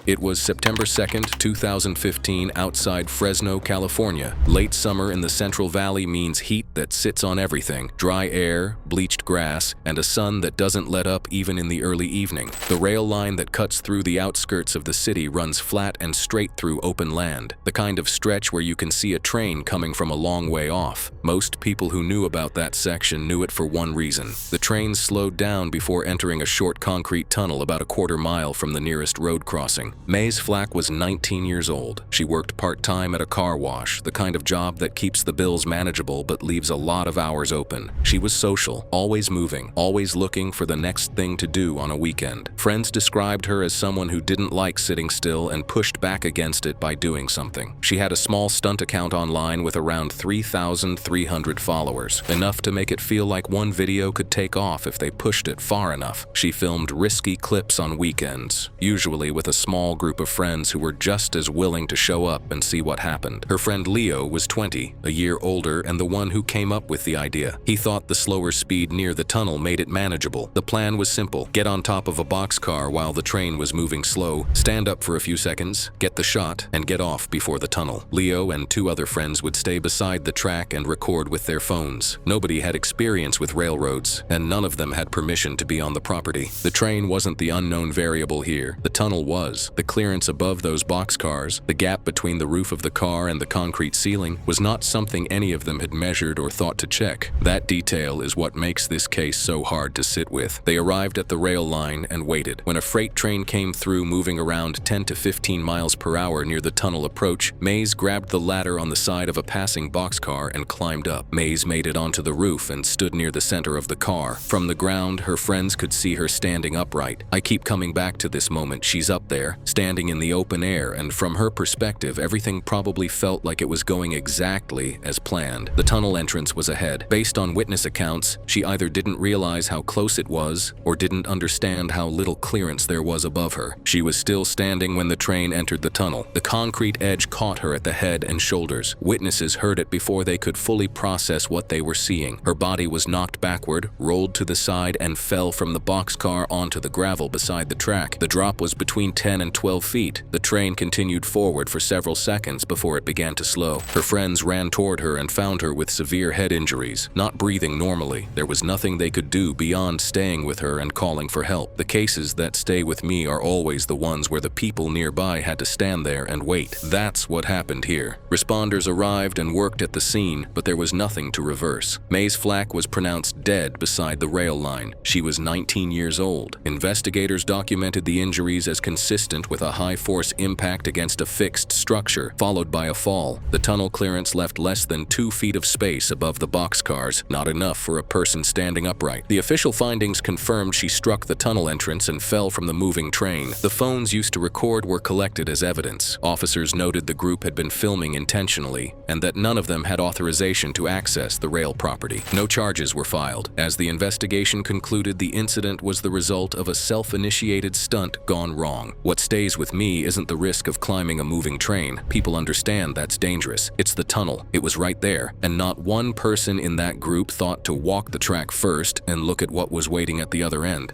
It was September 2nd, 2015, outside Fresno, California. Late summer in the Central Valley means heat that sits on everything, dry air, bleached grass, and a sun that doesn't let up even in the early evening. The rail line that cuts through the outskirts of the city runs flat and straight through open land, the kind of stretch where you can see a train coming from a long way off. Most people who knew about that section knew it for one reason. The train slowed down before entering a short concrete tunnel about a quarter-mile from the nearest road crossing. Mays Flack was 19 years old. She worked part-time at a car wash, the kind of job that keeps the bills manageable but leaves a lot of hours open. She was social, always moving, always looking for the next thing to do on a weekend. Friends described her as someone who didn't like sitting still and pushed back against it by doing something. She had a small stunt account online with around 3,300 followers, enough to make it feel like one video could take off if they pushed it far enough. She filmed risky clips on weekends, usually with a small group of friends who were just as willing to show up and see what happened. Her friend Leo was 20, a year older, and the one who came up with the idea. He thought the slower speed near the tunnel made it manageable. The plan was simple: get on top of a boxcar while the train was moving slow, stand up for a few seconds, get the shot, and get off before the tunnel. Leo and two other friends would stay beside the track and record with their phones. Nobody had experience with railroads, and none of them had permission to be on the property. The train wasn't the unknown variable here. The tunnel was. The clearance above those boxcars, the gap between the roof of the car and the concrete ceiling, was not something any of them had measured or thought to check. That detail is what makes this case so hard to sit with. They arrived at the rail line and waited. When a freight train came through moving around 10 to 15 miles per hour near the tunnel approach, Mays grabbed the ladder on the side of a passing boxcar and climbed up. Mays made it onto the roof and stood near the center of the car. From the ground, her friends could see her standing upright. I keep coming back to this moment. She's up there, standing in the open air, and from her perspective, everything probably felt like it was going exactly as planned. The tunnel entrance was ahead. Based on witness accounts, she either didn't realize how close it was or didn't understand how little clearance there was above her. She was still standing when the train entered the tunnel. The concrete edge caught her at the head and shoulders. Witnesses heard it before they could fully process what they were seeing. Her body was knocked backward, rolled to the side, and fell from the boxcar onto the gravel beside the track. The drop was between 10 and 12 feet. The train continued forward for several seconds before it began to slow. Her friends ran toward her and found her with severe head injuries, not breathing normally. There was nothing they could do beyond staying with her and calling for help. The cases that stay with me are always the ones where the people nearby had to stand there and wait. That's what happened here. Responders arrived and worked at the scene, but there was nothing to reverse. Mays Flack was pronounced dead beside the rail line. She was 19 years old. Investigators documented the injuries as consistent with a high-force impact against a fixed structure, followed by a fall. The tunnel clearance left less than 2 feet of space above the boxcars, not enough for a person standing upright. The official findings confirmed she struck the tunnel entrance and fell from the moving train. The phones used to record were collected as evidence. Officers noted the group had been filming intentionally, and that none of them had authorization to access the rail property. No charges were filed. As the investigation concluded, the incident was the result of a self-initiated stunt gone wrong. What stays with me isn't the risk of climbing a moving train. People understand that's dangerous. It's the tunnel. It was right there, and not one person in that group thought to walk the track first and look at what was waiting at the other end.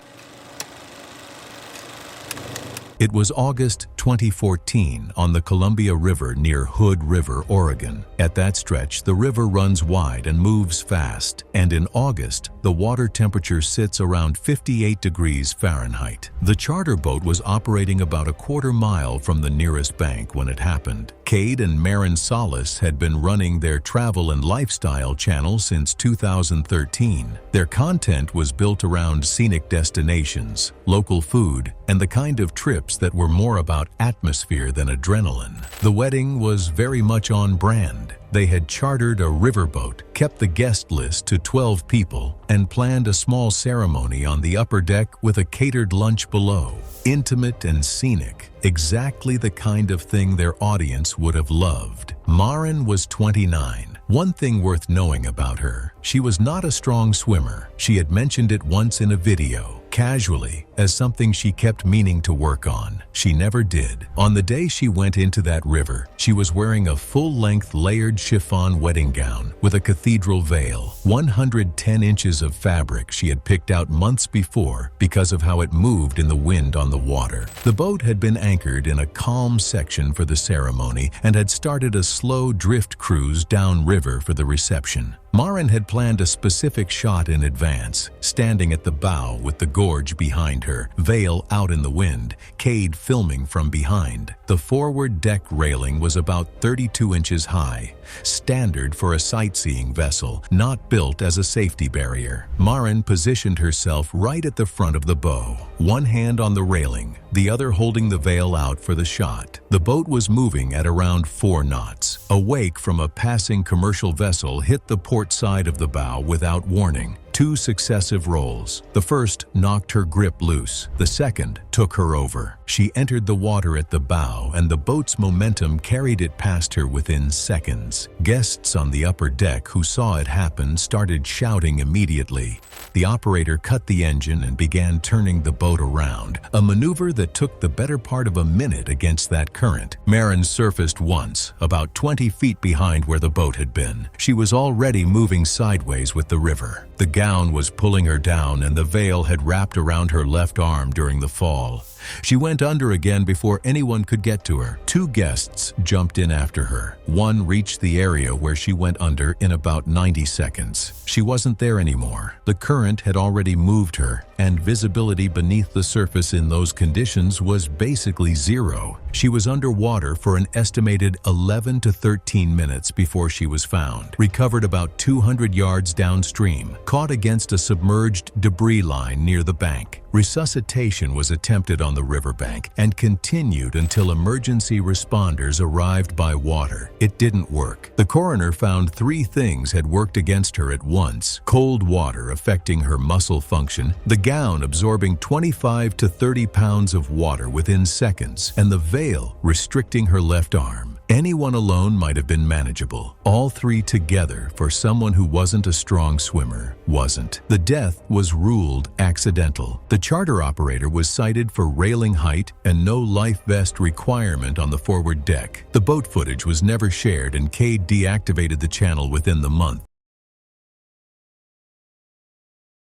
It was August 2014 on the Columbia River near Hood River, Oregon. At that stretch, the river runs wide and moves fast, and in August, the water temperature sits around 58 degrees Fahrenheit. The charter boat was operating about a quarter mile from the nearest bank when it happened. Cade and Marin Solis had been running their travel and lifestyle channel since 2013. Their content was built around scenic destinations, local food, and the kind of trips that were more about atmosphere than adrenaline. The wedding was very much on brand. They had chartered a riverboat, kept the guest list to 12 people, and planned a small ceremony on the upper deck with a catered lunch below. Intimate and scenic, exactly the kind of thing their audience would have loved. Marin was 29. One thing worth knowing about her, she was not a strong swimmer. She had mentioned it once in a video, casually, as something she kept meaning to work on. She never did. On the day she went into that river, she was wearing a full-length layered chiffon wedding gown with a cathedral veil, 110 inches of fabric she had picked out months before because of how it moved in the wind on the water. The boat had been anchored in a calm section for the ceremony and had started a slow drift cruise downriver for the reception. Maren had planned a specific shot in advance, standing at the bow with the gorge behind her, veil out in the wind, Cade filming from behind. The forward deck railing was about 32 inches high, standard for a sightseeing vessel, not built as a safety barrier. Maren positioned herself right at the front of the bow, one hand on the railing, the other holding the veil out for the shot. The boat was moving at around 4 knots. A wake from a passing commercial vessel hit the port side of the bow without warning. 2 successive rolls. The first knocked her grip loose. The second took her over. She entered the water at the bow, and the boat's momentum carried it past her within seconds. Guests on the upper deck who saw it happen started shouting immediately. The operator cut the engine and began turning the boat around, a maneuver that took the better part of a minute against that current. Maren surfaced once, about 20 feet behind where the boat had been. She was already moving sideways with the river. The gown was pulling her down, and the veil had wrapped around her left arm during the fall. She went under again before anyone could get to her. 2 guests jumped in after her. One reached the area where she went under in about 90 seconds. She wasn't there anymore. The current had already moved her, and visibility beneath the surface in those conditions was basically zero. She was underwater for an estimated 11 to 13 minutes before she was found. Recovered about 200 yards downstream, caught against a submerged debris line near the bank. Resuscitation was attempted on the riverbank and continued until emergency responders arrived by water. It didn't work. The coroner found 3 things had worked against her at once: cold water affecting her muscle function, the gown absorbing 25 to 30 pounds of water within seconds, and the veil restricting her left arm. Anyone alone might have been manageable. All 3 together, for someone who wasn't a strong swimmer, wasn't. The death was ruled accidental. The charter operator was cited for railing height and no life vest requirement on the forward deck. The boat footage was never shared, and Cade deactivated the channel within the month.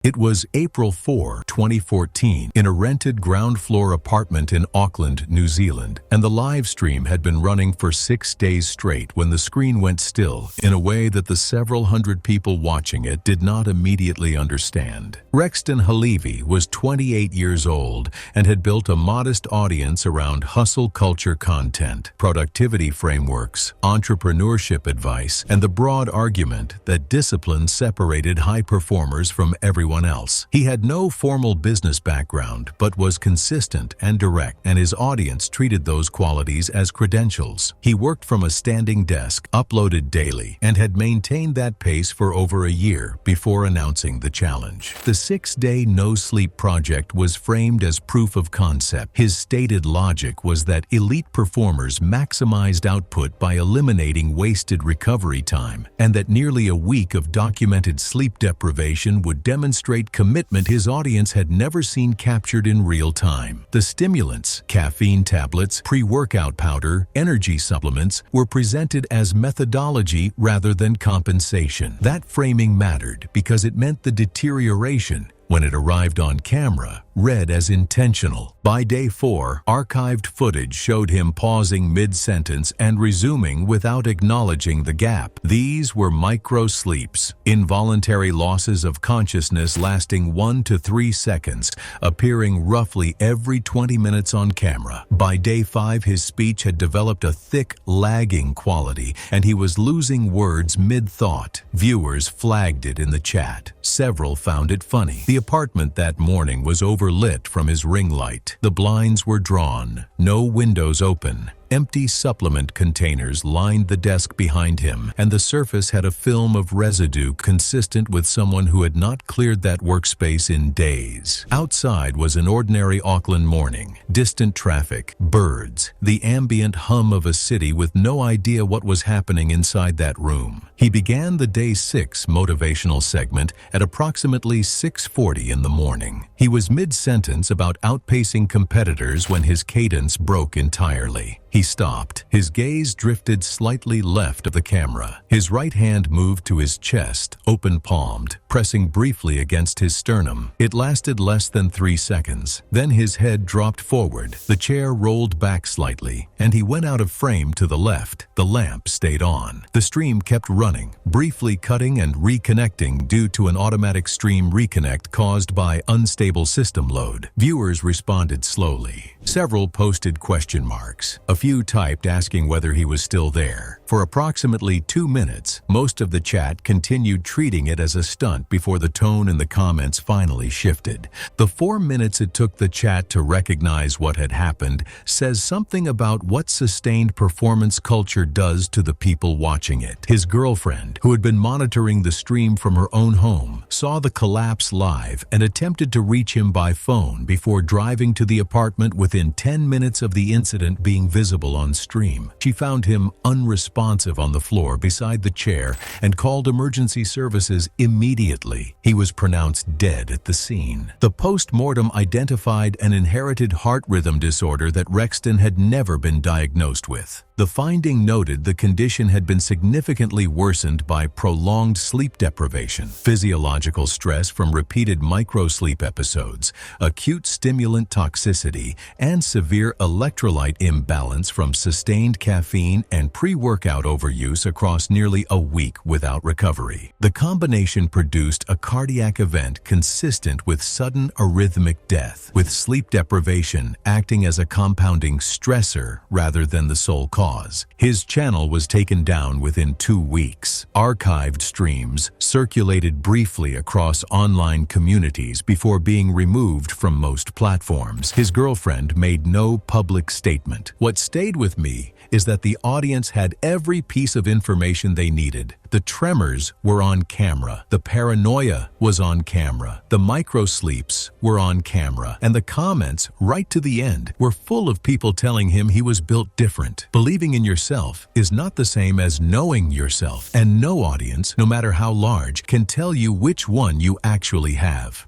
It was April 4, 2014, in a rented ground-floor apartment in Auckland, New Zealand, and the live stream had been running for 6 days straight when the screen went still in a way that the several hundred people watching it did not immediately understand. Rexton Halevi was 28 years old and had built a modest audience around hustle culture content, productivity frameworks, entrepreneurship advice, and the broad argument that discipline separated high performers from everyone else. He had no formal business background, but was consistent and direct, and his audience treated those qualities as credentials. He worked from a standing desk, uploaded daily, and had maintained that pace for over a year before announcing the challenge. The 6-day no-sleep project was framed as proof of concept. His stated logic was that elite performers maximized output by eliminating wasted recovery time, and that nearly a week of documented sleep deprivation would demonstrate commitment his audience had never seen captured in real time. The stimulants, caffeine tablets, pre-workout powder, energy supplements, were presented as methodology rather than compensation. That framing mattered because it meant the deterioration, when it arrived on camera, read as intentional. By day 4, archived footage showed him pausing mid-sentence and resuming without acknowledging the gap. These were micro-sleeps, involuntary losses of consciousness lasting 1 to 3 seconds, appearing roughly every 20 minutes on camera. By day 5, his speech had developed a thick, lagging quality, and he was losing words mid-thought. Viewers flagged it in the chat. Several found it funny. The apartment that morning was overlit from his ring light. The blinds were drawn, no windows open, Empty supplement containers lined the desk behind him, and the surface had a film of residue consistent with someone who had not cleared that workspace in days. Outside was an ordinary Auckland morning. Distant traffic, birds, the ambient hum of a city with no idea what was happening inside that room. He began the Day 6 motivational segment at approximately 6:40 in the morning. He was mid-sentence about outpacing competitors when his cadence broke entirely. He stopped. His gaze drifted slightly left of the camera. His right hand moved to his chest, open-palmed, pressing briefly against his sternum. It lasted less than 3 seconds. Then his head dropped forward. The chair rolled back slightly, and he went out of frame to the left. The lamp stayed on. The stream kept running, briefly cutting and reconnecting due to an automatic stream reconnect caused by unstable system load. Viewers responded slowly. Several posted question marks. A few typed asking whether he was still there. For approximately 2 minutes, most of the chat continued treating it as a stunt before the tone in the comments finally shifted. The 4 minutes it took the chat to recognize what had happened says something about what sustained performance culture does to the people watching it. His girlfriend, who had been monitoring the stream from her own home, saw the collapse live and attempted to reach him by phone before driving to the apartment within 10 minutes of the incident being visible on stream. She found him unresponsive on the floor beside the chair and called emergency services immediately. He was pronounced dead at the scene. The post-mortem identified an inherited heart rhythm disorder that Rexton had never been diagnosed with. The finding noted the condition had been significantly worsened by prolonged sleep deprivation, physiological stress from repeated microsleep episodes, acute stimulant toxicity, and severe electrolyte imbalance from sustained caffeine and pre-workout overuse across nearly a week without recovery. The combination produced a cardiac event consistent with sudden arrhythmic death, with sleep deprivation acting as a compounding stressor rather than the sole cause. His channel was taken down within 2 weeks. Archived streams circulated briefly across online communities before being removed from most platforms. His girlfriend made no public statement. What stayed with me is that the audience had every piece of information they needed. The tremors were on camera. The paranoia was on camera. The microsleeps were on camera. And the comments, right to the end, were full of people telling him he was built different. Believing in yourself is not the same as knowing yourself. And no audience, no matter how large, can tell you which one you actually have.